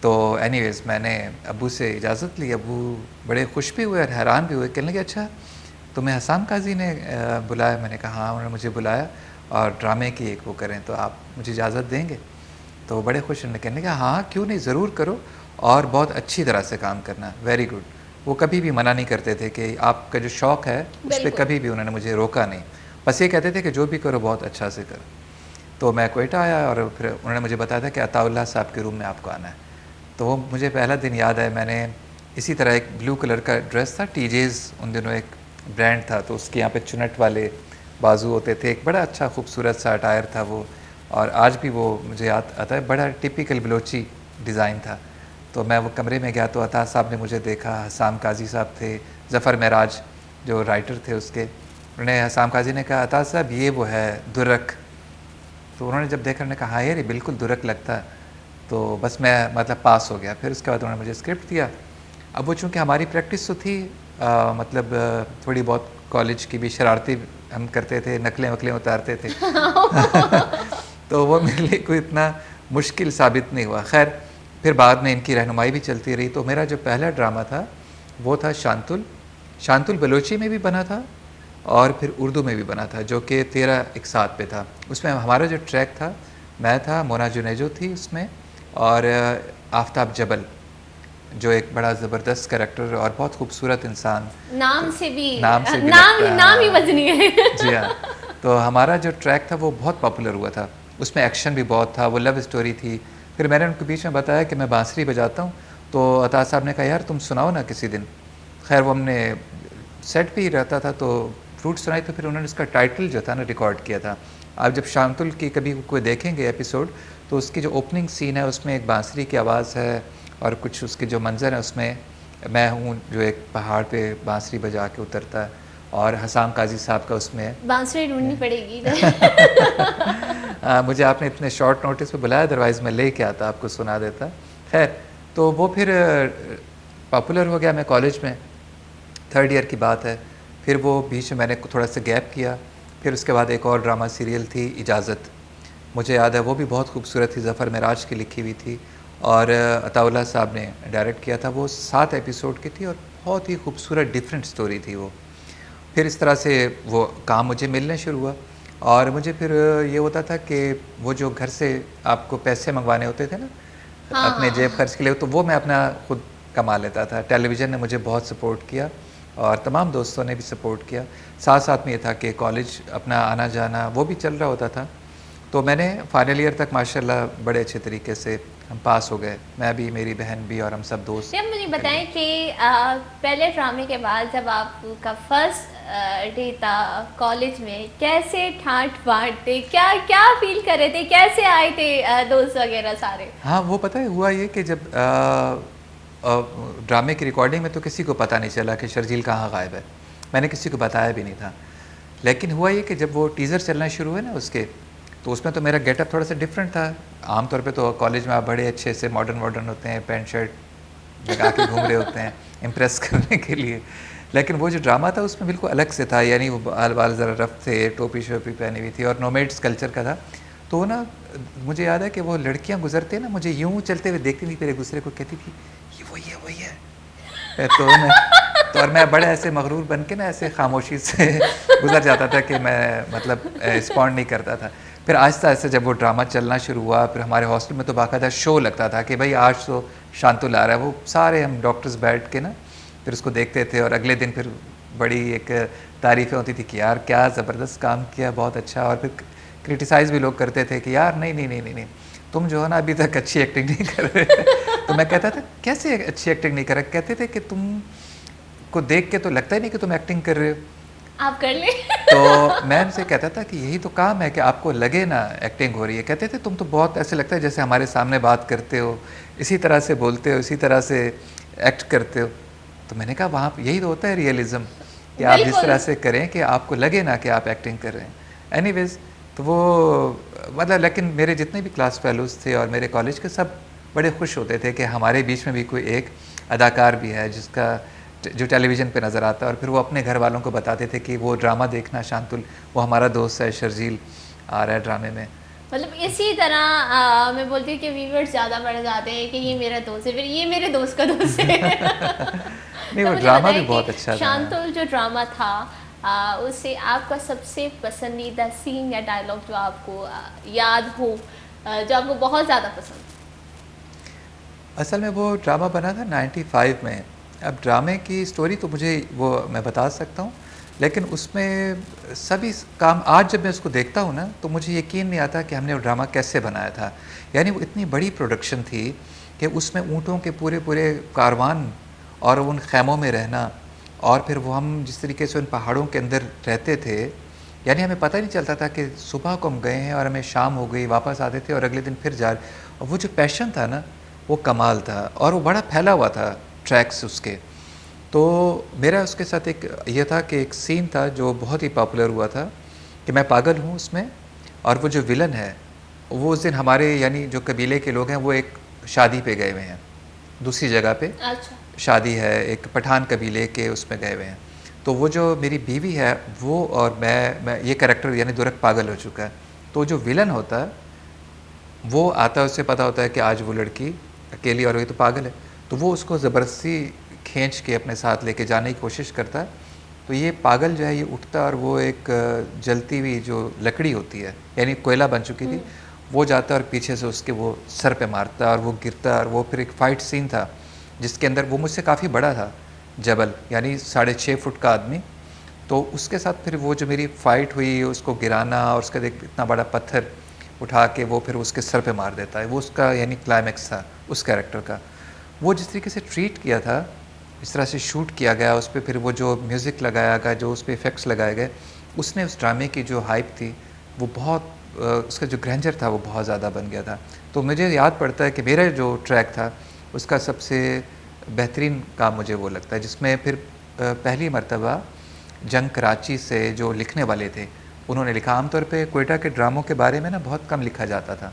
तो एनीवेज़ मैंने अब्बू से इजाज़त ली। अब्बू बड़े खुश भी हुए और हैरान भी हुए, कहने लगे अच्छा तुम्हें हसाम काजी ने बुलाया? मैंने कहा हाँ उन्होंने मुझे बुलाया और ड्रामे की एक वो करें, तो आप मुझे इजाज़त देंगे? तो बड़े खुश उन्होंने, कहने लगे हाँ क्यों नहीं, ज़रूर करो और बहुत अच्छी तरह से काम करना, वेरी गुड। वो कभी भी मना नहीं करते थे कि आपका जो शौक़ है उस पर कभी भी उन्होंने मुझे रोका नहीं, बस ये कहते थे कि जो भी करो बहुत अच्छा से करो। तो मैं कोयटा आया और फिर उन्होंने मुझे बताया था कि अताउल्लाह साहब के रूम में आपको आना है। तो वो मुझे पहला दिन याद है, मैंने इसी तरह एक ब्लू कलर का ड्रेस था, टीजेज़ उन दिनों एक ब्रांड था, तो उसके यहाँ पे चुनट वाले बाजू होते थे, एक बड़ा अच्छा खूबसूरत सा अटायर था वो, और आज भी वो मुझे याद आता है, बड़ा टिपिकल बलोची डिज़ाइन था। तो मैं वो कमरे में गया तो अता साहब ने मुझे देखा, हसाम काजी साहब थे, ज़फ़र महराज जो राइटर थे उसके, उन्होंने हसाम काजी ने कहा अता साहब ये वो है दुर्रक। तो उन्होंने जब देखा उन्होंने कहा हाँ यार ये बिल्कुल दुर्रक लगता है। तो बस मैं मतलब पास हो गया। फिर उसके बाद उन्होंने मुझे स्क्रिप्ट दिया। अब वो चूँकि हमारी प्रैक्टिस तो थी मतलब थोड़ी बहुत कॉलेज की भी शरारती हम करते थे, नकलें वकलें उतारते थे तो वो मेरे लिए कोई इतना मुश्किल साबित नहीं हुआ। खैर फिर बाद में इनकी रहनुमाई भी चलती रही। तो मेरा जो पहला ड्रामा था वो था शांतुल बलोची में भी बना था और फिर उर्दू में भी बना था, जो कि 13 एक साथ पे था। उसमें हमारा जो ट्रैक था, मैं था, मोना जुनेजो थी उसमें, और आफ्ताब जबल जो एक बड़ा ज़बरदस्त कैरेक्टर और बहुत खूबसूरत इंसान, नाम से भी नाम ही वजनी है जी हाँ। तो हमारा जो ट्रैक था वो बहुत पॉपुलर हुआ था, उसमें एक्शन भी बहुत था, वो लव स्टोरी थी। फिर मैंने उनके बीच में बताया कि मैं बांसुरी बजाता हूँ, तो अता साहब ने कहा यार तुम सुनाओ ना किसी दिन। खैर वो हमने सेट पे ही रहता था तो फ्रूट सुनाई, तो फिर उन्होंने उसका टाइटल जो था ना रिकॉर्ड किया था। आप जब शांतुल की कभी कोई देखेंगे एपिसोड तो उसकी जो ओपनिंग सीन है उसमें एक बांसुरी की आवाज़ है और कुछ उसके जो मंज़र है उसमें मैं हूँ जो एक पहाड़ पे बांसुरी बजा के उतरता है, और हसाम काजी साहब का उसमें बांसुरी ढूंढनी पड़ेगी मुझे आपने इतने शॉर्ट नोटिस पे बुलाया, अदरवाइज़ मैं ले के आता आपको सुना देता। खैर तो वो फिर पॉपुलर हो गया। मैं कॉलेज में 3rd ईयर की बात है। फिर वो बीच में मैंने थोड़ा सा गैप किया। फिर उसके बाद एक और ड्रामा सीरियल थी इजाज़त, मुझे याद है वो भी बहुत खूबसूरत थी, ज़फ़र महराज की लिखी हुई थी और अताउल्लाह साहब ने डायरेक्ट किया था। वो 7 एपिसोड की थी और बहुत ही खूबसूरत डिफरेंट स्टोरी थी वो। फिर इस तरह से वो काम मुझे मिलने शुरू हुआ और मुझे फिर ये होता था कि वो जो घर से आपको पैसे मंगवाने होते थे ना अपने जेब खर्च के लिए, तो वो मैं अपना खुद कमा लेता था। टेलीविज़न ने मुझे बहुत सपोर्ट किया और तमाम दोस्तों ने भी सपोर्ट किया। साथ साथ में ये था कि कॉलेज अपना आना जाना वो भी चल रहा होता था। तो मैंने फाइनल ईयर तक माशाल्लाह बड़े अच्छे तरीके से हम पास हो गए, मैं भी, मेरी बहन भी और हम सब दोस्त। अब मुझे बताएं कि पहले ड्रामे के बाद जब आपका फर्स्ट रहता कॉलेज में, कैसे ठाट बाट थे, क्या क्या फील कर रहे थे, कैसे आए थे दोस्त वगैरह सारे? हाँ, वो पता है हुआ ये कि जब ड्रामे की रिकॉर्डिंग में तो किसी को पता नहीं चला कि शर्जील कहाँ गायब है। मैंने किसी को बताया भी नहीं था। लेकिन हुआ ये कि जब वो टीज़र चलना शुरू हुए ना उसके, तो उसमें तो मेरा गेटअप थोड़ा सा डिफरेंट था। आमतौर पे तो कॉलेज में आप बड़े अच्छे से मॉडर्न होते हैं, पैंट शर्ट लगा के घूम रहे होते हैं इम्प्रेस करने के लिए। लेकिन वो जो ड्रामा था उसमें बिल्कुल अलग से था, यानी वो बाल बाल ज़रा रफ थे, टोपी शोपी पहनी हुई थी और नोमेड्स कल्चर का था। तो ना मुझे याद है कि वो लड़कियां गुजरते ना, मुझे यूं चलते हुए देखती थी, फिर एक दूसरे को कहती थी ये वही है। तो और मैं बड़े ऐसे मगरूर बन के ना ऐसे खामोशी से गुजर जाता था कि मैं मतलब रिस्पॉन्ड नहीं करता था। फिर आहिस्ता आहिस्ता जब वो ड्रामा चलना शुरू हुआ, फिर हमारे हॉस्टल में तो बाकायदा शो लगता था कि भाई आज तो शांतुल आ रहा है। वो सारे हम डॉक्टर्स बैठ के ना फिर उसको देखते थे और अगले दिन फिर बड़ी एक तारीफ़ें होती थी कि यार क्या ज़बरदस्त काम किया, बहुत अच्छा। और फिर क्रिटिसाइज़ भी लोग करते थे कि यार नहीं तुम जो है ना अभी तक अच्छी एक्टिंग नहीं कर रहे। तो मैं कहता था कैसे अच्छी एक्टिंग नहीं कर रहे? कहते थे कि तुम को देख के तो लगता ही नहीं कि तुम एक्टिंग कर रहे हो, आप कर ले। तो मैं उनसे कहता था कि यही तो काम है कि आपको लगे ना एक्टिंग हो रही है। कहते थे तुम तो बहुत ऐसे लगता है जैसे हमारे सामने बात करते हो, इसी तरह से बोलते हो, इसी तरह से एक्ट करते हो। तो मैंने कहा वहाँ यही तो होता है रियलिज़म, कि आप जिस तरह से करें कि आपको लगे ना कि आप एक्टिंग कर रहे हैं। एनीवेज, तो वो मतलब लेकिन मेरे जितने भी क्लास फेलोज़ थे और मेरे कॉलेज के सब बड़े खुश होते थे कि हमारे बीच में भी कोई एक अदाकार भी है जिसका जो टेलीविज़न पे नज़र आता है। और फिर वो अपने घर वालों को बताते थे कि वो ड्रामा देखना शांतुल, वो हमारा दोस्त है शर्जील आ रहा है ड्रामे में। मतलब इसी तरह मैं बोलती हूँ कि व्यूअर्स ज़्यादा बढ़ जाते हैं कि ये मेरा दोस्त है, फिर ये मेरे दोस्त का दोस्त है। नहीं, तो वो मुझे ड्रामा बताइए भी बहुत कि अच्छा था। शांतुल जो ड्रामा था उससे आपका सबसे पसंदीदा सीन या डायलॉग जो आपको याद हो, जो आपको बहुत ज़्यादा पसंद? असल में वो ड्रामा बना था 95 में। अब ड्रामे की स्टोरी तो मुझे वो मैं बता सकता हूँ, लेकिन उसमें सभी काम आज जब मैं उसको देखता हूँ ना तो मुझे यकीन नहीं आता कि हमने वो ड्रामा कैसे बनाया था। यानी वो इतनी बड़ी प्रोडक्शन थी कि उसमें ऊँटों के पूरे पूरे कारवान और उन खैमों में रहना, और फिर वो हम जिस तरीके से उन पहाड़ों के अंदर रहते थे, यानी हमें पता ही नहीं चलता था कि सुबह को हम गए हैं और हमें शाम हो गई, वापस आते थे और अगले दिन फिर जा रहे। और वो जो पैशन था ना वो कमाल था, और वो बड़ा फैला हुआ था ट्रैक्स उसके। तो मेरा उसके साथ एक ये था कि एक सीन था जो बहुत ही पॉपुलर हुआ था कि मैं पागल हूँ उसमें, और वो जो विलन है वो उस दिन हमारे यानी जो कबीले के लोग हैं वो एक शादी पे गए हुए हैं, दूसरी जगह पे अच्छा। शादी है, एक पठान कबीले के उसमें गए हुए हैं। तो वो जो मेरी बीवी है वो और मैं ये कैरेक्टर यानी दुरक पागल हो चुका है। तो जो विलन होता है वो आता है, उससे पता होता है कि आज वो लड़की अकेली और ये तो पागल है, तो वो उसको ज़बरदस्ती खींच के अपने साथ लेके जाने की कोशिश करता है। तो ये पागल जो है ये उठता है और वो एक जलती हुई जो लकड़ी होती है यानी कोयला बन चुकी थी, वो जाता है और पीछे से उसके वो सर पे मारता है और वो गिरता है। और वो फिर एक फ़ाइट सीन था जिसके अंदर वो मुझसे काफ़ी बड़ा था, जबल यानी 6.5 फुट का आदमी। तो उसके साथ फिर वो जो मेरी फ़ाइट हुई उसको गिराना और उसका एक इतना बड़ा पत्थर उठा के वो फिर उसके सर पे मार देता है, वो उसका यानी क्लाइमैक्स था उस कैरेक्टर का। वो जिस तरीके से ट्रीट किया था, इस तरह से शूट किया गया, उस पर फिर वो जो म्यूज़िक लगाया गया, जो उस पर इफ़ेक्ट्स लगाए गए, उसने उस ड्रामे की जो हाइप थी वो बहुत उसका जो ग्रैंडर था वो बहुत ज़्यादा बन गया था। तो मुझे याद पड़ता है कि मेरा जो ट्रैक था उसका सबसे बेहतरीन काम मुझे वो लगता है जिसमें फिर पहली मर्तबा जंग कराची से जो लिखने वाले थे उन्होंने लिखा। आमतौर पे क्वेटा के ड्रामों के बारे में ना बहुत कम लिखा जाता था,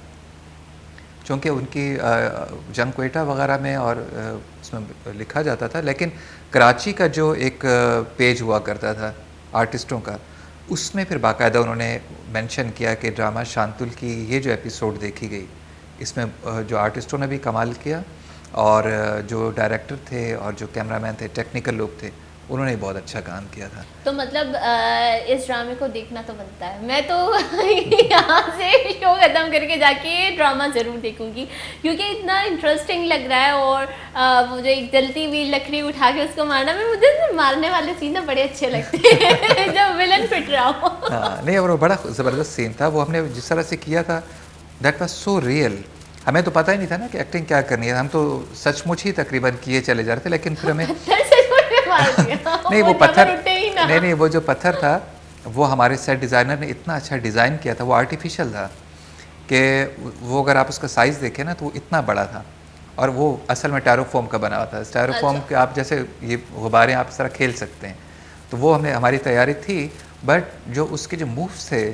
चूँकि उनकी जंग क्वेटा वगैरह में और उसमें लिखा जाता था, लेकिन कराची का जो एक पेज हुआ करता था आर्टिस्टों का, उसमें फिर बाकायदा उन्होंने मेंशन किया कि ड्रामा शांतुल की ये जो एपिसोड देखी गई, इसमें जो आर्टिस्टों ने भी कमाल किया और जो डायरेक्टर थे और जो कैमरामैन थे, टेक्निकल लोग थे, उन्होंने बहुत अच्छा काम किया था। तो मतलब इस ड्रामे को देखना तो बनता है। मैं तो यहाँ से शो ख़त्म करके जाके ये ड्रामा ज़रूर देखूँगी क्योंकि इतना इंटरेस्टिंग लग रहा है। और वो जो एक जलती हुई लकड़ी उठा के उसको मारना, मैं मुझे मारने वाले सीन ना बड़े अच्छे लगते हैं जब विलन पिट रहा हो। हाँ, नहीं, और वो बड़ा ज़बरदस्त सीन था। वो हमने जिस तरह से किया था दैट वाज सो रियल। हमें तो पता ही नहीं था ना कि एक्टिंग क्या करनी है, हम तो सचमुच ही तकरीबन किए चले जा रहे थे, लेकिन फिर हमें नहीं, वो पत्थर रहा। नहीं, वो जो पत्थर था वो हमारे सेट डिज़ाइनर ने इतना अच्छा डिज़ाइन किया था, वो आर्टिफिशियल था कि वो अगर आप उसका साइज़ देखें ना तो वो इतना बड़ा था, और वो असल में स्टायरोफोम का बना हुआ था। स्टायरोफोम अच्छा। के आप जैसे ये गुब्बारे आप इस तरह खेल सकते हैं, तो वो हमने हमारी तैयारी थी। बट जो उसके जो मूव्स थे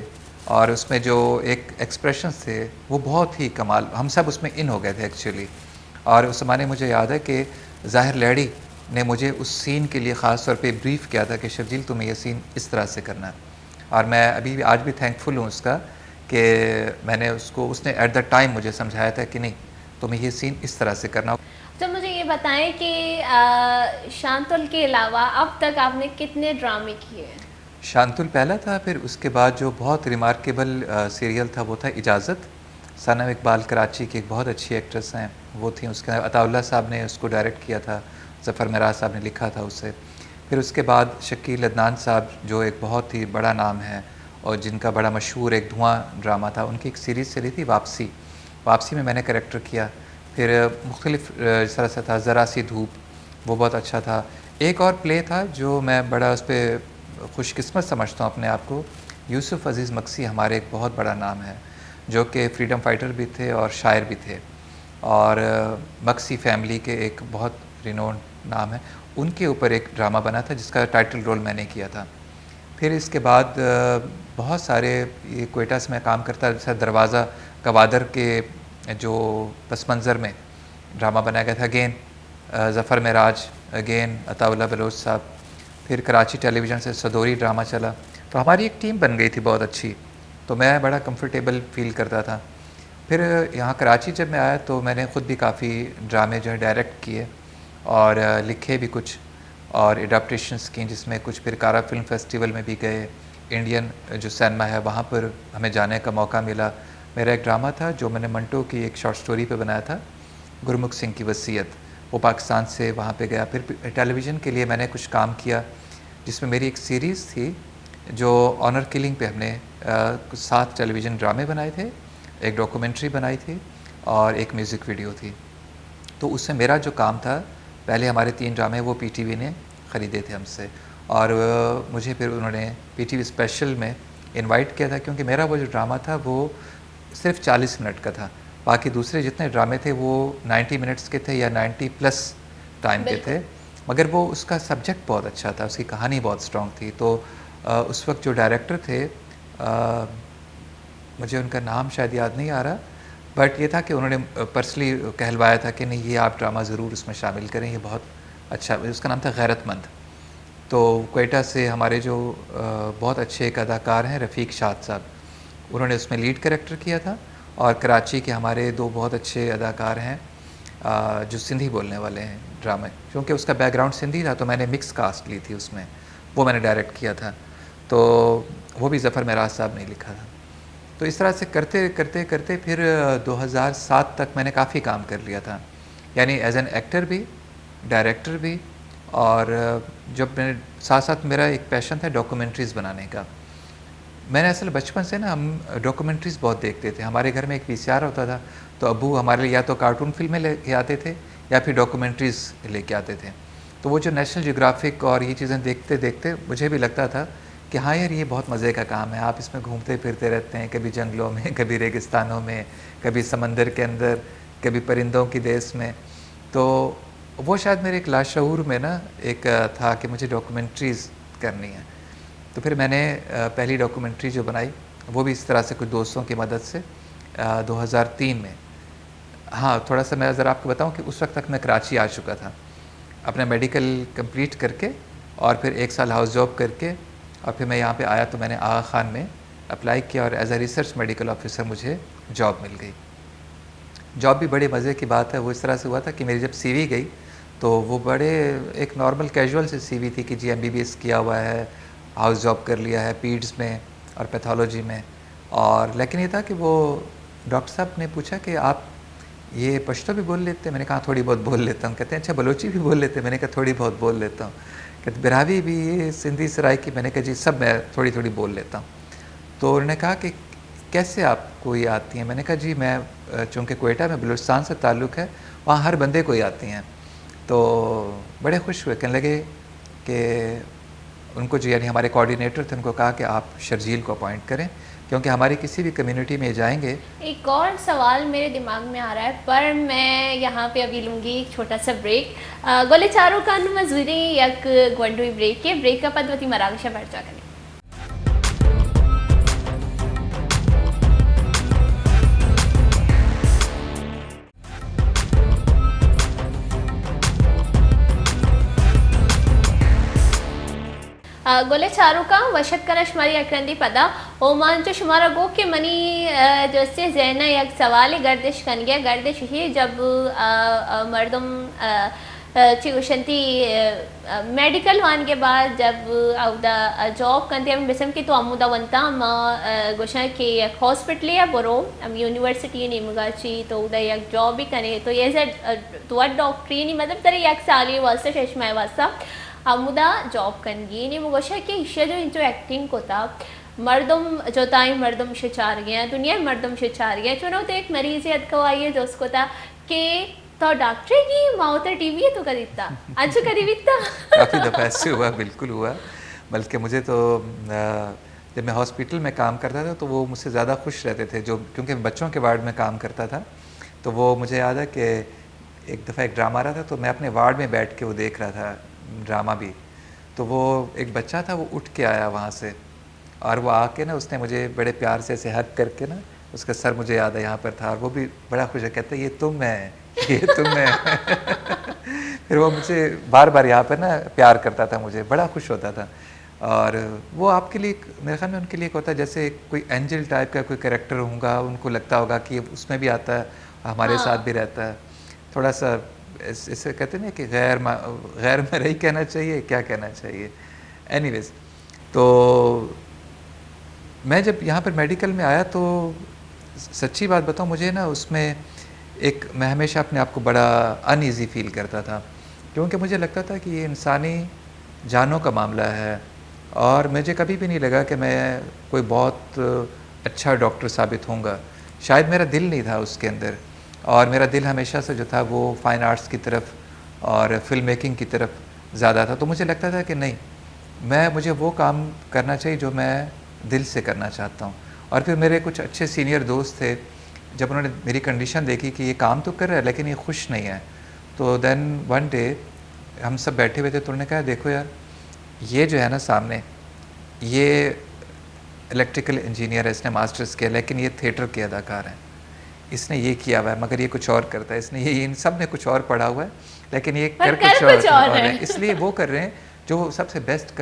और उसमें जो एक एक्सप्रेशंस थे वो बहुत ही कमाल, हम सब उसमें इन हो गए थे एक्चुअली। और उस ज़माने मुझे याद है कि ज़ाहिर लैडी ने मुझे उस सीन के लिए ख़ास तौर पे ब्रीफ़ किया था कि शर्जील तुम्हें ये सीन इस तरह से करना है। और मैं अभी भी आज भी थैंकफुल हूँ उसका कि मैंने उसको, उसने एट द टाइम मुझे समझाया था कि नहीं तुम्हें ये सीन इस तरह से करना। तो मुझे ये बताएं कि शांतुल के अलावा अब तक आपने कितने ड्रामे किए हैं? शांतुल पहला था, फिर उसके बाद जो बहुत रिमार्केबल सीरियल था वो था इजाज़त। सनम इकबाल कराची की एक बहुत अच्छी एक्ट्रेस हैं, वो थी। उसके अताउल्लाह साहब ने उसको डायरेक्ट किया था, ज़फ़र मेराज साहब ने लिखा था उसे। फिर उसके बाद शकील अदनान साहब जो एक बहुत ही बड़ा नाम है और जिनका बड़ा मशहूर एक धुआं ड्रामा था, उनकी एक सीरीज़ चली थी वापसी। वापसी में मैंने कैरेक्टर किया। फिर मुख्तलिफ़ इस तरह से था, ज़रा सी धूप, वो बहुत अच्छा था। एक और प्ले था जो मैं बड़ा उस पर खुशकिस्मत समझता हूँ अपने आप को, यूसुफ़ अज़ीज़ मक्सी हमारे एक बहुत बड़ा नाम है, जो कि फ्रीडम फाइटर भी थे और शायर भी थे, और मक्सी फैमिली के एक बहुत रिनोन नाम है। उनके ऊपर एक ड्रामा बना था जिसका टाइटल रोल मैंने किया था। फिर इसके बाद बहुत सारे, ये कोयटा से मैं काम करता, जैसा दरवाज़ा गवादर के जो पस मंज़र में ड्रामा बनाया गया था, अगेन ज़फ़र मेराज, अगेन अताउल्लाह बलोच साहब। फिर कराची टेलीविज़न से सदोरी ड्रामा चला, तो हमारी एक टीम बन गई थी बहुत अच्छी, तो मैं बड़ा कंफर्टेबल फ़ील करता था। फिर यहाँ कराची जब मैं आया तो मैंने ख़ुद भी काफ़ी ड्रामे जो है डायरेक्ट किए और लिखे भी कुछ, और एडाप्टेशंस की, जिसमें कुछ फिर कारा फिल्म फेस्टिवल में भी गए। इंडियन जो सिनेमा है वहाँ पर हमें जाने का मौका मिला। मेरा एक ड्रामा था जो मैंने मंटो की एक शॉर्ट स्टोरी पे बनाया था, गुरमुख सिंह की वसीयत, वो पाकिस्तान से वहाँ पे गया। फिर टेलीविज़न के लिए मैंने कुछ काम किया, जिसमें मेरी एक सीरीज़ थी जो ऑनर किलिंग पे हमने कुछ 7 टेलीविज़न ड्रामे बनाए थे, एक डॉक्यूमेंट्री बनाई थी और एक म्यूज़िक वीडियो थी। तो उससे मेरा जो काम था, पहले हमारे 3 ड्रामे वो पीटीवी ने ख़रीदे थे हमसे, और मुझे फिर उन्होंने पीटीवी स्पेशल में इनवाइट किया था, क्योंकि मेरा वो जो ड्रामा था वो सिर्फ 40 मिनट का था। बाकी दूसरे जितने ड्रामे थे वो 90 मिनट्स के थे या 90 प्लस टाइम के थे, मगर वो उसका सब्जेक्ट बहुत अच्छा था, उसकी कहानी बहुत स्ट्रॉन्ग थी। तो उस वक्त जो डायरेक्टर थे, मुझे उनका नाम शायद याद नहीं आ रहा, बट ये था कि उन्होंने पर्सनली कहलवाया था कि नहीं ये आप ड्रामा ज़रूर उसमें शामिल करें, ये बहुत अच्छा। उसका नाम था गैरतमंद। तो कोयटा से हमारे जो बहुत अच्छे एक अदाकार हैं रफ़ीक शाद साहब, उन्होंने उसमें लीड कैरेक्टर किया था, और कराची के हमारे 2 बहुत अच्छे अदाकार हैं जो सिंधी बोलने वाले हैं ड्रामे, क्योंकि उसका बैकग्राउंड सिंधी था तो मैंने मिक्स कास्ट ली थी उसमें, वो मैंने डायरेक्ट किया था। तो वो भी ज़फ़र मेराज साहब ने लिखा था। तो इस तरह से करते करते करते फिर 2007 तक मैंने काफ़ी काम कर लिया था, यानी एज एन एक्टर भी, डायरेक्टर भी, और जब मैंने साथ साथ मेरा एक पैशन था डॉक्यूमेंट्रीज़ बनाने का। मैंने असल बचपन से ना, हम डॉक्यूमेंट्रीज़ बहुत देखते थे। हमारे घर में एक वीसीआर होता था, तो अब्बू हमारे लिए या तो कार्टून फिल्में लेके आते थे या फिर डॉक्यूमेंट्रीज़ लेके आते थे। तो वो जो नेशनल जियोग्राफिक और ये चीज़ें देखते देखते मुझे भी लगता था कि हाँ यार, ये बहुत मज़े का काम है, आप इसमें घूमते फिरते रहते हैं, कभी जंगलों में, कभी रेगिस्तानों में, कभी समंदर के अंदर, कभी परिंदों की देश में। तो वो शायद मेरे एक लाशऊर में ना एक था कि मुझे डॉक्यूमेंट्रीज़ करनी है। तो फिर मैंने पहली डॉक्यूमेंट्री जो बनाई वो भी इस तरह से कुछ दोस्तों की मदद से 2003 में। हाँ, थोड़ा सा मैं ज़रा आपको बताऊं कि उस वक्त तक मैं कराची आ चुका था अपना मेडिकल कंप्लीट करके, और फिर 1 साल हाउस जॉब करके, और फिर मैं यहाँ पे आया तो मैंने आगा खान में अप्लाई किया और as a research medical officer मुझे जॉब मिल गई। जॉब भी बड़े मज़े की बात है। वो इस तरह से हुआ था कि मेरी जब सीवी गई तो वो बड़े एक नॉर्मल कैजुअल से सीवी थी कि जी एमबीबीएस किया हुआ है, हाउस जॉब कर लिया है पीड्स में और पैथोलॉजी में। और लेकिन ये था कि वो डॉक्टर साहब ने पूछा कि आप ये पश्तो भी बोल लेते हैं? मैंने कहा थोड़ी बहुत बोल लेता हूँ। कहते हैं अच्छा बलोची भी बोल लेते हैं? मैंने कहा थोड़ी बहुत बोल लेता हूँ। कहते बिरावी भी, ये सिंधी सराय की? मैंने कहा जी सब मैं थोड़ी थोड़ी बोल लेता हूँ। तो उन्होंने कहा कि कैसे आपको ये आती हैं? मैंने कहा जी मैं चूँकि कोयटा में बलूचिस्तान से ताल्लुक़ है, वहाँ हर बंदे को ही आती हैं। तो बड़े खुश हुए, कहने लगे कि उनको जो यानी हमारे कोऑर्डिनेटर थे उनको कहा कि आप शर्जील को अपॉइंट करें, क्योंकि हमारी किसी भी कम्युनिटी में जाएंगे। एक और सवाल मेरे दिमाग में आ रहा है, पर मैं यहाँ पे अभी लूँगी एक छोटा सा ब्रेक। गोले चारों का मजूरी यक ग्वंडुई ब्रेक के ब्रेक का पदवती मरागशा बढ़ जा करें। गोले चारू का वशत का शुमारी अक्रंदी पदा ओमान जो शुमारा गो के मनी जो से जैना एक सवाल गर्दिश कन गया गर्दिश ही जब मर्दम चिगुशंती मेडिकल वन के बाद जब अवदा जॉब करते हम बिसम की तो अमुदा वंता हम गोशा के एक हॉस्पिटल या बोरो हम यूनिवर्सिटी नहीं मगाची तो उदा एक जॉब भी करे तो ये तो डॉक्टरी नहीं मतलब तरह एक साल ये वास्ता चश्मा वास्ता अमुदा जॉब कनगी नहीं मुगोशा के इश्य जो इंटो एक्टिंग को था मर्दम जो ताई मर्दम से चार गया दुनिया मर्दम से चार गया चुनो तो एक मरीज याद को आई है जो उसको था कि तो डॉक्टर की माँ तो टीवी है तो कर देता आज कर देता काफ़ी दफ़ा ऐसे हुआ, बिल्कुल हुआ। बल्कि मुझे तो जब मैं हॉस्पिटल में काम करता था तो वो मुझसे ज़्यादा खुश रहते थे, जो क्योंकि बच्चों के वार्ड में काम करता था। तो वो मुझे याद है कि एक दफ़ा एक ड्रामा रहा था तो मैं अपने वार्ड में बैठ के वो देख रहा था ड्रामा भी। तो वो एक बच्चा था, वो उठ के आया वहाँ से और वो आके ना उसने मुझे बड़े प्यार से ऐसे हग करके ना, उसका सर मुझे याद है यहाँ पर था और वो भी बड़ा खुश है, कहते ये तुम है, ये तुम है। फिर वो मुझे बार बार यहाँ पर ना प्यार करता था, मुझे बड़ा खुश होता था। और वो आपके लिए मेरे ख्याल में उनके लिए एक होता है जैसे कोई एंजल टाइप का कोई कैरेक्टर होगा, उनको लगता होगा कि उसमें भी आता है, हमारे साथ भी रहता है। थोड़ा सा इसे कहते हैं कि गैर मरई कहना चाहिए, क्या कहना चाहिए। एनीवेज, तो मैं जब यहाँ पर मेडिकल में आया तो सच्ची बात बताऊँ, मुझे ना उसमें मैं हमेशा अपने आप को बड़ा अनईज़ी फील करता था, क्योंकि मुझे लगता था कि ये इंसानी जानों का मामला है और मुझे कभी भी नहीं लगा कि मैं कोई बहुत अच्छा डॉक्टर साबित होऊंगा। शायद मेरा दिल नहीं था उसके अंदर, और मेरा दिल हमेशा से जो था वो फ़ाइन आर्ट्स की तरफ और फिल्म मेकिंग की तरफ ज़्यादा था। तो मुझे लगता था कि नहीं, मुझे वो काम करना चाहिए जो मैं दिल से करना चाहता हूँ। और फिर मेरे कुछ अच्छे सीनियर दोस्त थे, जब उन्होंने मेरी कंडीशन देखी कि ये काम तो कर रहा है लेकिन ये खुश नहीं है, तो देन वन डे हम सब बैठे हुए थे तो उन्होंने कहा देखो यार, ये जो है ना सामने, ये इलेक्ट्रिकल इंजीनियर है, इसने मास्टर्स किया, लेकिन ये थिएटर के अदाकार हैं, इसने ये किया हुआ है मगर ये कुछ और करता है, इसने ये इन सब ने कुछ और पढ़ा हुआ है लेकिन ये कर कुछ और है। इसलिए वो कर रहे हैं जो सबसे बेस्ट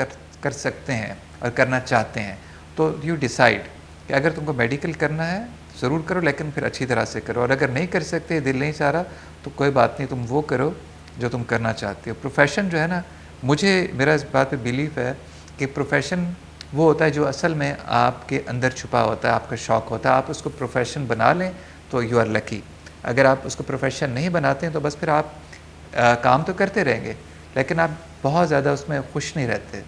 कर सकते हैं और करना चाहते हैं। तो यू डिसाइड कि अगर तुमको मेडिकल करना है ज़रूर करो, लेकिन फिर अच्छी तरह से करो, और अगर नहीं कर सकते, दिल नहीं चाह रहा, तो कोई बात नहीं, तुम वो करो जो तुम करना चाहते हो। प्रोफेशन जो है ना, मेरा इस बात पे बिलीफ है कि प्रोफेशन वो होता है जो असल में आपके अंदर छुपा होता है, आपका शौक़ होता है। आप उसको प्रोफेशन बना लें तो यू आर लकी। अगर आप उसको प्रोफेशन नहीं बनाते हैं तो बस फिर आप काम तो करते रहेंगे लेकिन आप बहुत ज़्यादा उसमें खुश नहीं रहते।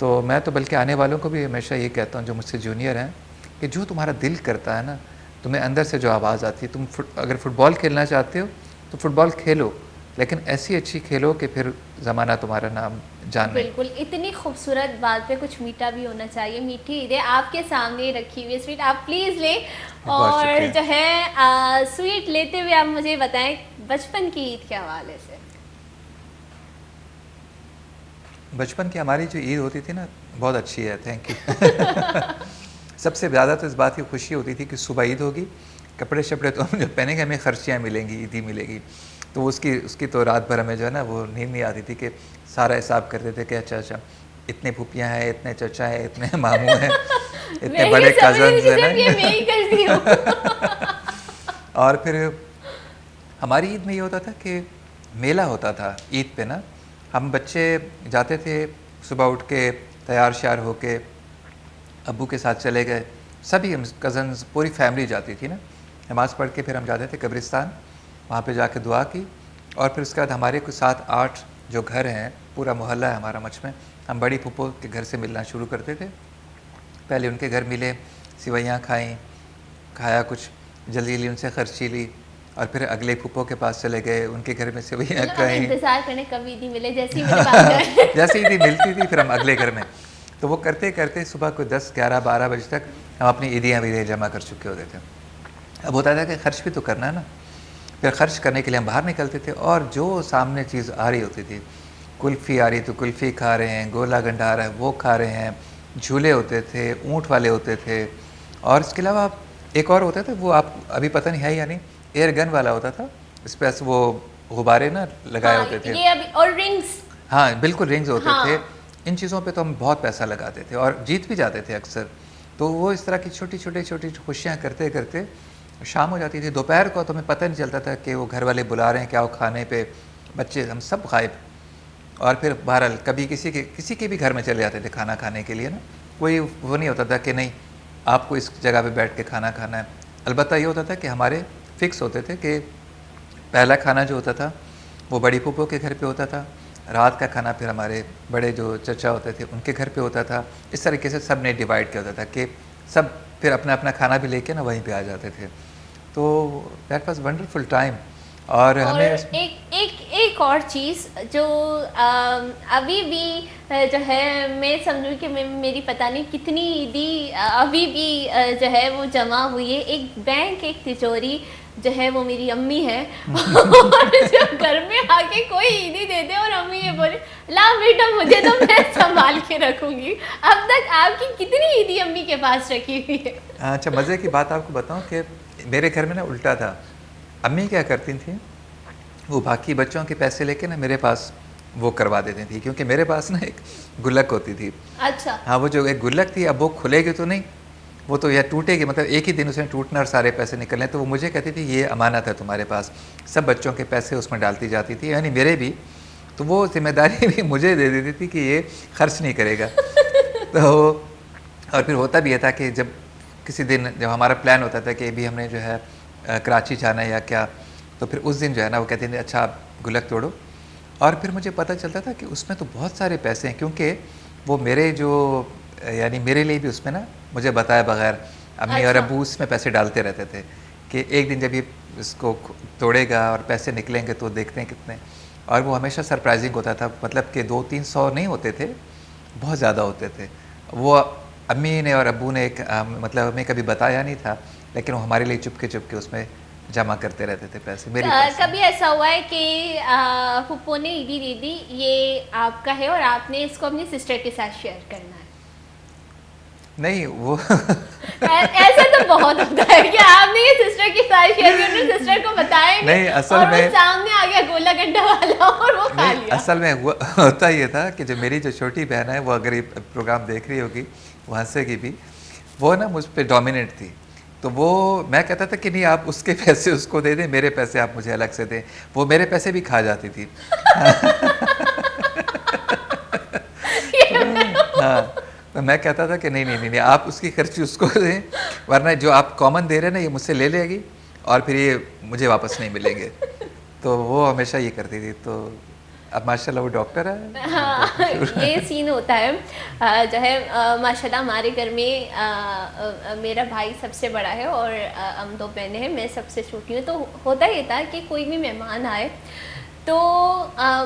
तो मैं तो बल्कि आने वालों को भी हमेशा ये कहता हूँ जो मुझसे जूनियर हैं कि जो तुम्हारा दिल करता है ना, तुम्हें अंदर से जो आवाज़ आती है, तुम अगर फुटबॉल खेलना चाहते हो तो फुटबॉल खेलो, लेकिन ऐसी अच्छी खेलो कि फिर ज़माना तुम्हारा नाम जाने। बिल्कुल, इतनी खूबसूरत बात पे कुछ मीठा भी होना चाहिए। मीठी ईदें आपके सामने रखी हुई स्वीट आप प्लीज़ लें, और जो है स्वीट लेते हुए आप मुझे बताएं बचपन की ईद के हवाले से। बचपन की हमारी जो ईद होती थी ना, बहुत अच्छी है, थैंक यू। सबसे ज़्यादा तो इस बात की खुशी होती थी कि सुबह ईद होगी, कपड़े शपड़े तो हम जो पहनेंगे हमें खर्चियाँ मिलेंगी, ईदी मिलेगी, तो उसकी तो रात भर हमें जो है ना वो नींद नहीं आती थी कि सारा हिसाब करते थे कि अच्छा इतने फूफियाँ हैं, इतने चचा हैं, इतने मामू हैं, इतने बड़े कज़न्स हैं ना। और फिर हमारी ईद में ये होता था कि मेला होता था ईद पे ना, हम बच्चे जाते थे सुबह उठ के तैयार श्यार होके, अब्बू के साथ चले गए, सभी हम कज़न्स पूरी फैमिली जाती थी ना, नमाज़ पढ़ के फिर हम जाते थे कब्रिस्तान, वहाँ पे जाके दुआ की, और फिर उसके बाद हमारे कुछ 7-8 जो घर हैं, पूरा मोहल्ला है हमारा मच में, हम बड़ी फूफो के घर से मिलना शुरू करते थे। पहले उनके घर मिले, सिवैयाँ खाया कुछ, जल्दी उनसे खर्ची ली, और फिर अगले फूफो के पास चले गए, उनके घर में से वही मतलब हम कहीं इंतजार करने कभी ईदी मिले, जैसी मेरी बात है। जैसे ईदी मिलती थी फिर हम अगले घर में, तो वो करते करते सुबह को 10, 11, 12 बजे तक हम अपनी ईदियाँ वीदियाँ जमा कर चुके होते थे। अब होता था कि खर्च भी तो करना है ना, फिर खर्च करने के लिए हम बाहर निकलते थे और जो सामने चीज़ आ रही होती थी, कुल्फ़ी आ रही तो कुल्फ़ी खा रहे हैं, गोला गंडा आ रहा है वो खा रहे हैं, झूले होते थे, ऊँट वाले होते थे, और इसके अलावा एक और होता था, वो आप अभी पता नहीं है या नहीं, एयर गन वाला होता था, इस पर वो गुब्बारे ना लगाए हाँ, होते थे। ये अभी, और रिंग्स। हाँ बिल्कुल, रिंग्स होते हाँ। थे। इन चीज़ों पे तो हम बहुत पैसा लगाते थे और जीत भी जाते थे अक्सर। तो वो इस तरह की छोटी खुशियाँ करते करते शाम हो जाती थी। दोपहर को तो हमें पता नहीं चलता था कि वो घर वाले बुला रहे हैं क्या, वो खाने पे, बच्चे हम सब गायब। और फिर बहरहाल कभी किसी के भी घर में चले जाते थे खाना खाने के लिए ना, कोई वो नहीं होता था कि नहीं आपको इस जगह पे बैठ के खाना खाना है। अलबत्ता ये होता था कि हमारे फिक्स होते थे कि पहला खाना जो होता था वो बड़ी फूफो के घर पे होता था, रात का खाना फिर हमारे बड़े जो चचा होते थे उनके घर पे होता था। इस तरीके से सब ने डिवाइड किया होता था कि सब फिर अपना अपना खाना भी लेके ना वहीं पे आ जाते थे। तो दैट वाज वंडरफुल टाइम। और और हमें एक और चीज़ जो अभी भी जो है मैं समझूँ कि मेरी पता नहीं कितनी ईदी अभी भी जो है वो जमा हुई है। एक बैंक, एक तिजोरी जो है वो मेरी अम्मी है और जब घर में आके कोई ईदी दे दे और अम्मी ये बोले ला बेटा मुझे तो मैं संभाल के रखूंगी। अब तक आपकी कितनी ईदी अम्मी के पास रखी हुई है? अच्छा, मज़े की बात आपको बताऊं कि मेरे घर में ना उल्टा था। अम्मी क्या करती थी, वो बाकी बच्चों के पैसे लेके ना मेरे पास वो करवा देती थी, क्योंकि मेरे पास ना एक गुल्लक होती थी। अच्छा। हाँ, वो जो एक गुल्लक थी अब वो खुलेगी तो नहीं, वो तो यह टूटेगी, मतलब एक ही दिन उसमें टूटना और सारे पैसे निकलने। तो वो मुझे कहती थी ये अमानत है तुम्हारे पास, सब बच्चों के पैसे उसमें डालती जाती थी, यानी मेरे भी। तो वो जिम्मेदारी भी मुझे दे देती थी कि ये खर्च नहीं करेगा। तो और फिर होता भी ये था कि जब किसी दिन जब हमारा प्लान होता था कि अभी हमने जो है कराची जाना है या क्या, तो फिर उस दिन जो है ना वो कहती थी अच्छा आप गुल्लक तोड़ो। और फिर मुझे पता चलता था कि उसमें तो बहुत सारे पैसे हैं, क्योंकि वो मेरे जो यानी मेरे लिए भी उसमें ना मुझे बताए बगैर अम्मी और अच्छा। अबू उसमें पैसे डालते रहते थे कि एक दिन जब ये इसको तोड़ेगा और पैसे निकलेंगे तो देखते हैं कितने। और वो हमेशा सरप्राइजिंग होता था, मतलब कि 200-300 नहीं होते थे, बहुत ज़्यादा होते थे। वो अम्मी ने और अब्बू ने एक मतलब हमें कभी बताया नहीं था, लेकिन वो हमारे लिए चुपके चुपके उसमें जमा करते रहते थे पैसे, मेरे पैसे। कभी ऐसा हुआ है कि फूफो ने ईदी दे दी ये आपका है और आपने इसको अपनी सिस्टर के साथ शेयर करना है? नहीं वो ऐसा तो बहुत होता है कि आपने ये सिस्टर के साथ शेयर करना, सिस्टर को बताया नहीं, असल और में वो सामने आ गया गोला गंडा वाला और वो खा नहीं, लिया। असल में होता ये था कि जो मेरी जो छोटी बहन है वो अगर ये प्रोग्राम देख रही होगी वो हंसेगी भी, वो ना मुझ पे डोमिनेट थी। तो वो मैं कहता था कि नहीं आप उसके पैसे उसको दे दें, मेरे पैसे आप मुझे अलग से दें। वो मेरे पैसे भी खा जाती थी। हाँ, तो मैं कहता था कि नहीं नहीं नहीं, नहीं आप उसकी खर्ची उसको दें, वरना जो आप कॉमन दे रहे हैं ना ये मुझसे ले लेगी और फिर ये मुझे वापस नहीं मिलेंगे। तो वो हमेशा ये करती थी। तो अब माशाल्लाह वो डॉक्टर है। हाँ, ये सीन होता है जो है माशाल्लाह हमारे घर में मेरा भाई सबसे बड़ा है और हम 2 बहनें हैं, मैं सबसे छोटी हूँ। तो होता ये था कि कोई भी मेहमान आए तो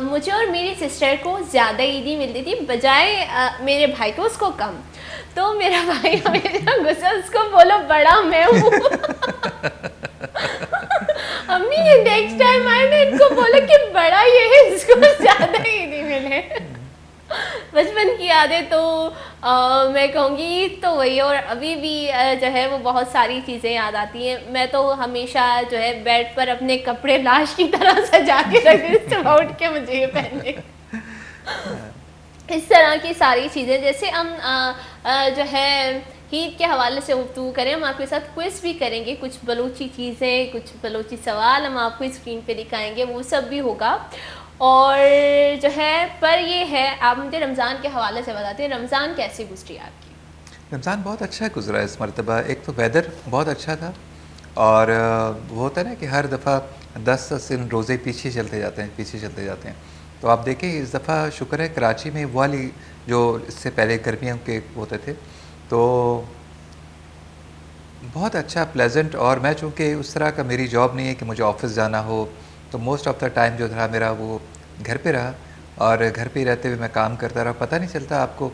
मुझे और मेरी सिस्टर को ज़्यादा ईदी मिलती थी बजाय मेरे भाई को उसको कम। तो मेरा भाई हमेशा गुस्सा, उसको बोलो बड़ा मैं हूँ। अम्मी ये नेक्स्ट टाइम आए ना इनको बोलो कि बड़ा ये है, इसको ज़्यादा ईदी मिले। बचपन की यादें तो मैं कहूँगी तो वही, और अभी भी जो है वो बहुत सारी चीज़ें याद आती हैं। मैं तो हमेशा जो है बेड पर अपने कपड़े लाश की तरह सजा के रखती हूँ, सुबह उठ के मुझे ये पहनने। इस तरह की सारी चीज़ें, जैसे हम जो है ईद के हवाले से गुफ्तगू करें, हम आपके साथ क्विज़ भी करेंगे, कुछ बलूची चीज़ें, कुछ बलूची सवाल हम आपको स्क्रीन पे दिखाएंगे, वो सब भी होगा। और जो है पर ये है, आप मुझे रमज़ान के हवाले से बताते हैं, रमज़ान कैसे गुजरी आपकी? रमज़ान बहुत अच्छा गुजरा इस मरतबा। एक तो वेदर बहुत अच्छा था और वो होता है ना कि हर दफ़ा 10 दिन रोज़े पीछे चलते जाते हैं, पीछे चलते जाते हैं। तो आप देखें इस दफ़ा शुक्र है कराची में वो वाली जो इससे पहले गर्मियों के होते थे, तो बहुत अच्छा प्लेजेंट। और मैं चूँकि उस तरह का मेरी जॉब नहीं है कि मुझे ऑफिस जाना हो, तो मोस्ट ऑफ द टाइम जो था मेरा वो घर पे रहा, और घर पे ही रहते हुए मैं काम करता रहा। पता नहीं चलता आपको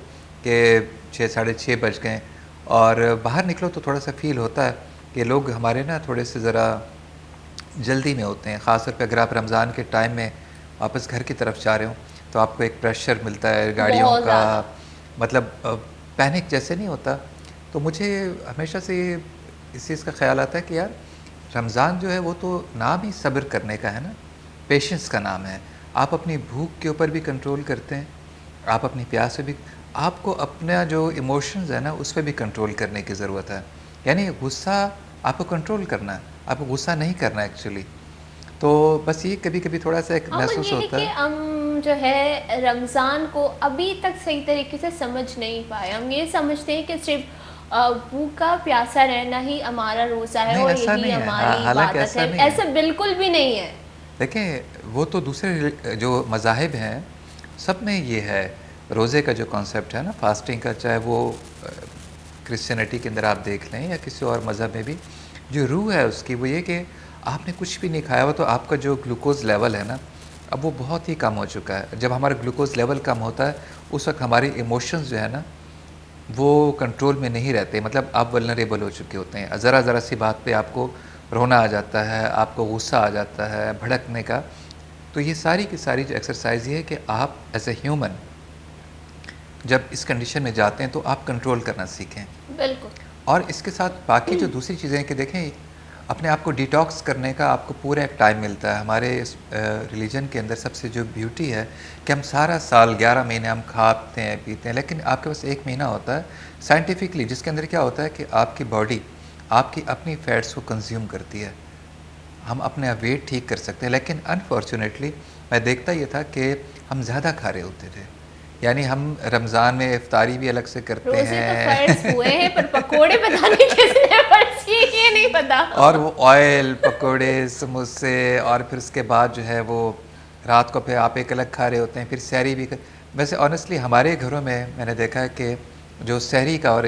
कि 6 साढ़े 6 बज गए, और बाहर निकलो तो थोड़ा सा फील होता है कि लोग हमारे ना थोड़े से ज़रा जल्दी में होते हैं। ख़ास तौर पे अगर आप रमज़ान के टाइम में वापस घर की तरफ जा रहे हो तो आपको एक प्रेशर मिलता है गाड़ियों बहुत का, ज़्यादा। मतलब पैनिक जैसे नहीं होता। तो मुझे हमेशा से इस चीज़ का ख्याल आता है कि यार रमज़ान जो है वो तो नाम ही सब्र करने का है ना, पेशेंस का नाम है। आप अपनी भूख के ऊपर भी कंट्रोल करते हैं, आप अपनी प्यास पे भी, आपको अपना जो इमोशंस है ना उस पर भी कंट्रोल करने की ज़रूरत है। यानी गुस्सा आपको कंट्रोल करना है, आपको गुस्सा नहीं करना है एक्चुअली। तो बस ये कभी-कभी थोड़ा-सा एक अमन, महसूस ये है होता कि है। हम जो है रमज़ान को अभी तक सही तरीके से समझ नहीं पाए। हम ये समझते हैं कि सिर्फ भूखा प्यासा रहना ही हमारा रोज़ा है नहीं, और ऐसा यही नहीं है। हाँ, हमारी हालाँकि इबादत ऐसा है। नहीं है। ऐसा बिल्कुल भी नहीं है। देखें, वो तो दूसरे जो मज़ाहिब हैं, सब में ये है। रोज़े का जो कॉन्सेप्ट है ना, फास्टिंग का, चाहे वो क्रिश्चियनिटी के अंदर आप देख लें या किसी और मज़हब में भी, जो रूह है उसकी वो ये कि आपने कुछ भी नहीं खाया हुआ तो आपका जो ग्लूकोज़ लेवल है ना, अब वो बहुत ही कम हो चुका है। जब हमारा ग्लूकोज़ लेवल कम होता है, उस वक़्त हमारे इमोशंस जो है ना, वो कंट्रोल में नहीं रहते। मतलब आप वल्नरेबल हो चुके होते हैं। ज़रा-ज़रा सी बात पे आपको रोना आ जाता है, आपको गुस्सा आ जाता है, भड़कने का। तो ये सारी की सारी जो एक्सरसाइज़ ये है कि आप एज़ अ ह्यूमन जब इस कंडीशन में जाते हैं तो आप कंट्रोल करना सीखें। बिल्कुल। और इसके साथ बाकी जो दूसरी चीज़ें हैं कि देखें, अपने आप को डिटॉक्स करने का आपको पूरा एक टाइम मिलता है। हमारे इस रिलीजन के अंदर सबसे जो ब्यूटी है कि हम सारा साल 11 महीने हम खाते हैं पीते हैं, लेकिन आपके पास 1 महीना होता है साइंटिफिकली, जिसके अंदर क्या होता है कि आपकी बॉडी आपकी अपनी फैट्स को कंज्यूम करती है। हम अपने वेट ठीक कर सकते हैं, लेकिन अनफॉर्चुनेटली मैं देखता ये था कि हम ज़्यादा खा रहे होते थे। यानी हम रमज़ान में इफ्तारी भी अलग से करते रोज़े तो फ़र्ज़ हैं हुए हैं, पर पकोड़े पता नहीं किसने फ़र्ज़ किए, ये नहीं पता। और वो ऑयल, पकोड़े, समोसे, और फिर उसके बाद जो है वो रात को फिर आप एक अलग खा रहे होते हैं, फिर सहरी भी वैसे ऑनेस्टली हमारे घरों में मैंने देखा है कि जो सहरी का और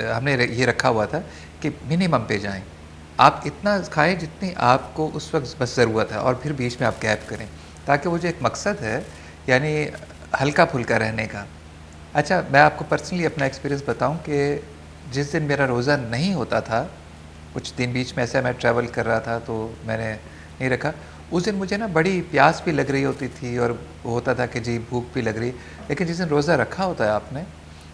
हमने ये रखा हुआ था कि मिनिमम पे जाएं। आप इतना खाएं जितनी आपको उस वक्त बस ज़रूरत है, और फिर बीच में आप गैप करें, ताकि वो जो एक मकसद है यानी हल्का फुल्का रहने का। अच्छा, मैं आपको पर्सनली अपना एक्सपीरियंस बताऊं कि जिस दिन मेरा रोज़ा नहीं होता था, कुछ दिन बीच में ऐसा मैं ट्रैवल कर रहा था तो मैंने नहीं रखा, उस दिन मुझे ना बड़ी प्यास भी लग रही होती थी और वो होता था कि जी भूख भी लग रही। लेकिन जिस दिन रोज़ा रखा होता है आपने,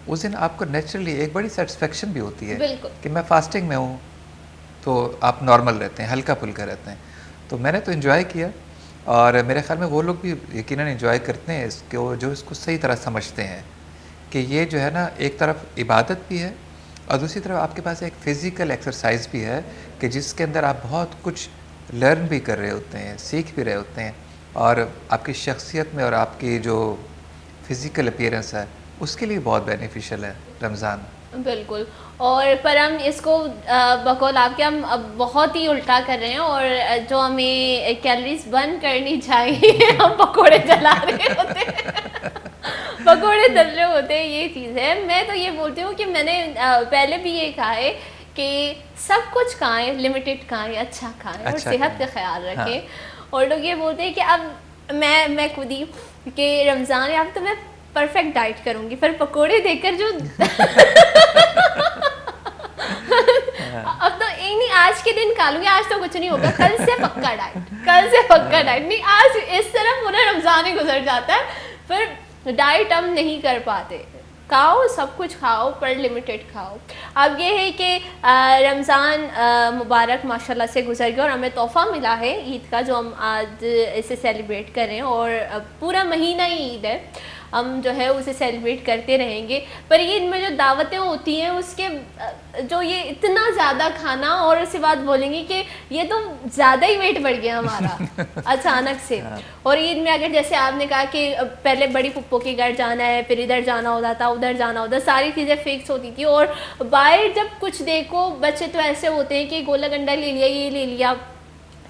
उस दिन आपको नेचुरली एक बड़ी सेटिस्फेक्शन भी होती है बिल्कुल। कि मैं फास्टिंग में हूँ, तो आप नॉर्मल रहते हैं, हल्का फुल्का रहते हैं। तो मैंने तो इन्जॉय किया, और मेरे ख़्याल में वो लोग भी यकीनन इन्जॉय करते हैं इसको, जो इसको सही तरह समझते हैं कि ये जो है ना एक तरफ इबादत भी है और दूसरी तरफ आपके पास एक फ़िज़िकल एक्सरसाइज भी है कि जिसके अंदर आप बहुत कुछ लर्न भी कर रहे होते हैं, सीख भी रहे होते हैं, और आपकी शख्सियत में और आपकी जो फ़िज़िकल अपीयरेंस है उसके लिए बहुत बेनिफिशियल है रमज़ान। बिल्कुल। और पर हम इसको बकौल आपके हम अब बहुत ही उल्टा कर रहे हैं, और जो हमें कैलोरीज बर्न करनी चाहिए हम पकोड़े जला रहे होते हैं पकोड़े तल रहे होते हैं, ये चीज़ है। मैं तो ये बोलती हूँ कि मैंने पहले भी ये कहा है कि सब कुछ खाएं, लिमिटेड खाएं, अच्छा खाएं और अच्छा सेहत का खाएं। ख्याल हाँ। रखें। और लोग ये बोलते हैं कि अब मैं खुद ही कि रमज़ान है, अब तो मैं परफेक्ट डाइट करूंगी, पर पकोड़े देखकर जो अब तो एक नहीं, आज के दिन खा लूंगी, आज तो कुछ नहीं होगा, कल से पक्का डाइट, कल से पक्का डाइट नहीं। आज इस तरह पूरा रमज़ान ही गुजर जाता है, फिर डाइट हम नहीं कर पाते। खाओ, सब कुछ खाओ, पर लिमिटेड खाओ। अब ये है कि रमज़ान मुबारक माशाल्लाह से गुजर गया और हमें तोहफ़ा मिला है ईद का, जो हम आज इसे सेलिब्रेट कर रहे हैं, और पूरा महीना ही ईद है, हम जो है उसे सेलिब्रेट करते रहेंगे। पर ईद में जो दावतें होती हैं उसके जो ये इतना ज़्यादा खाना, और उसके बाद बोलेंगे कि ये तो ज़्यादा ही वेट बढ़ गया हमारा अचानक से। और ईद में अगर जैसे आपने कहा कि पहले बड़ी पुप्पो के घर जाना है, फिर इधर जाना होता था, उधर जाना होता, सारी चीज़ें फिक्स होती थी, और बाहर जब कुछ देखो बच्चे तो ऐसे होते हैं कि गोला गंडा ले लिया, ये ले लिया,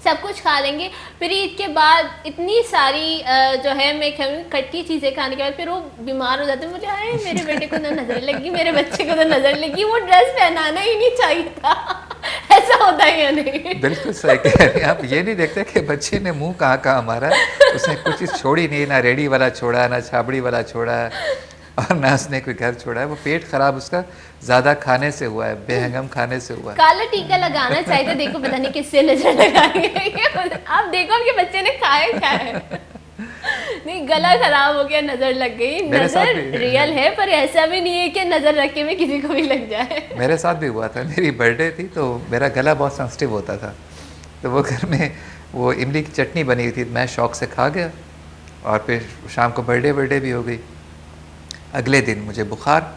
सब कुछ खा लेंगे। फिर ईद के बाद इतनी सारी जो है मैं कहूँ खट्टी चीज़ें खाने के बाद फिर वो बीमार हो जाते हैं। मुझे अरे मेरे बेटे को तो नज़र लगी, मेरे बच्चे को तो नज़र लगी, वो ड्रेस पहनाना ही नहीं चाहिए था होता है या नहीं? बिल्कुल सही कह रही हैं आप। ये नहीं देखते कि बच्चे ने मुंह कहाँ कहाँ मारा, उसने कुछ चीज़ छोड़ी नहीं, ना रेडी वाला छोड़ा, ना छाबड़ी वाला छोड़ा और ना उसने कोई घर छोड़ा है। वो पेट खराब उसका ज़्यादा खाने से हुआ है, बेहंगम खाने से हुआ है। काला टीका लगाना चाहिए था, देखो पता नहीं किससे नजर लगाएंगे। आप देखो आपके बच्चे ने खाया क्या है। नहीं, गला खराब हो गया, नजर लग गई। मेरे साथ नजर भी। रियल है, पर ऐसा भी नहीं है कि नजर रखे में किसी को भी लग जाए। मेरे साथ भी हुआ था, मेरी बर्थडे थी तो मेरा गला बहुत सेंसिटिव होता था, तो वो घर में वो इमली की चटनी बनी हुई थी, मैं शौक से खा गया और फिर शाम को बर्थडे भी हो गई। अगले दिन मुझे बुखार,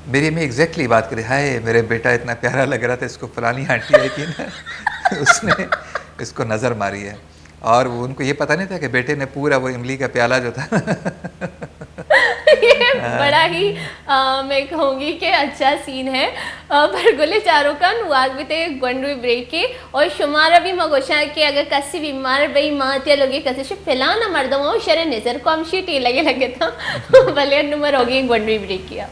मेरी में एग्जैक्टली बात करी, हाय मेरे बेटा इतना प्यारा लग रहा था, इसको फलानी आंटी आई थी ना उसने इसको नज़र मारी है। और वो उनको ये पता नहीं था कि बेटे ने पूरा वो इमली का प्याला जो था ये बड़ा ही मैं कहूँगी कि अच्छा सीन है। पर गुले चारों का नुआग भी थे गंडवी ब्रेक के और शुमारा भी मगोशा के अगर कसी बीमार बई मातिया लोगे कसे से फैलाना मर्दों शरण नजर को हम शीटी लगे था भले नंबर होगी गंडवी ब्रेक किया।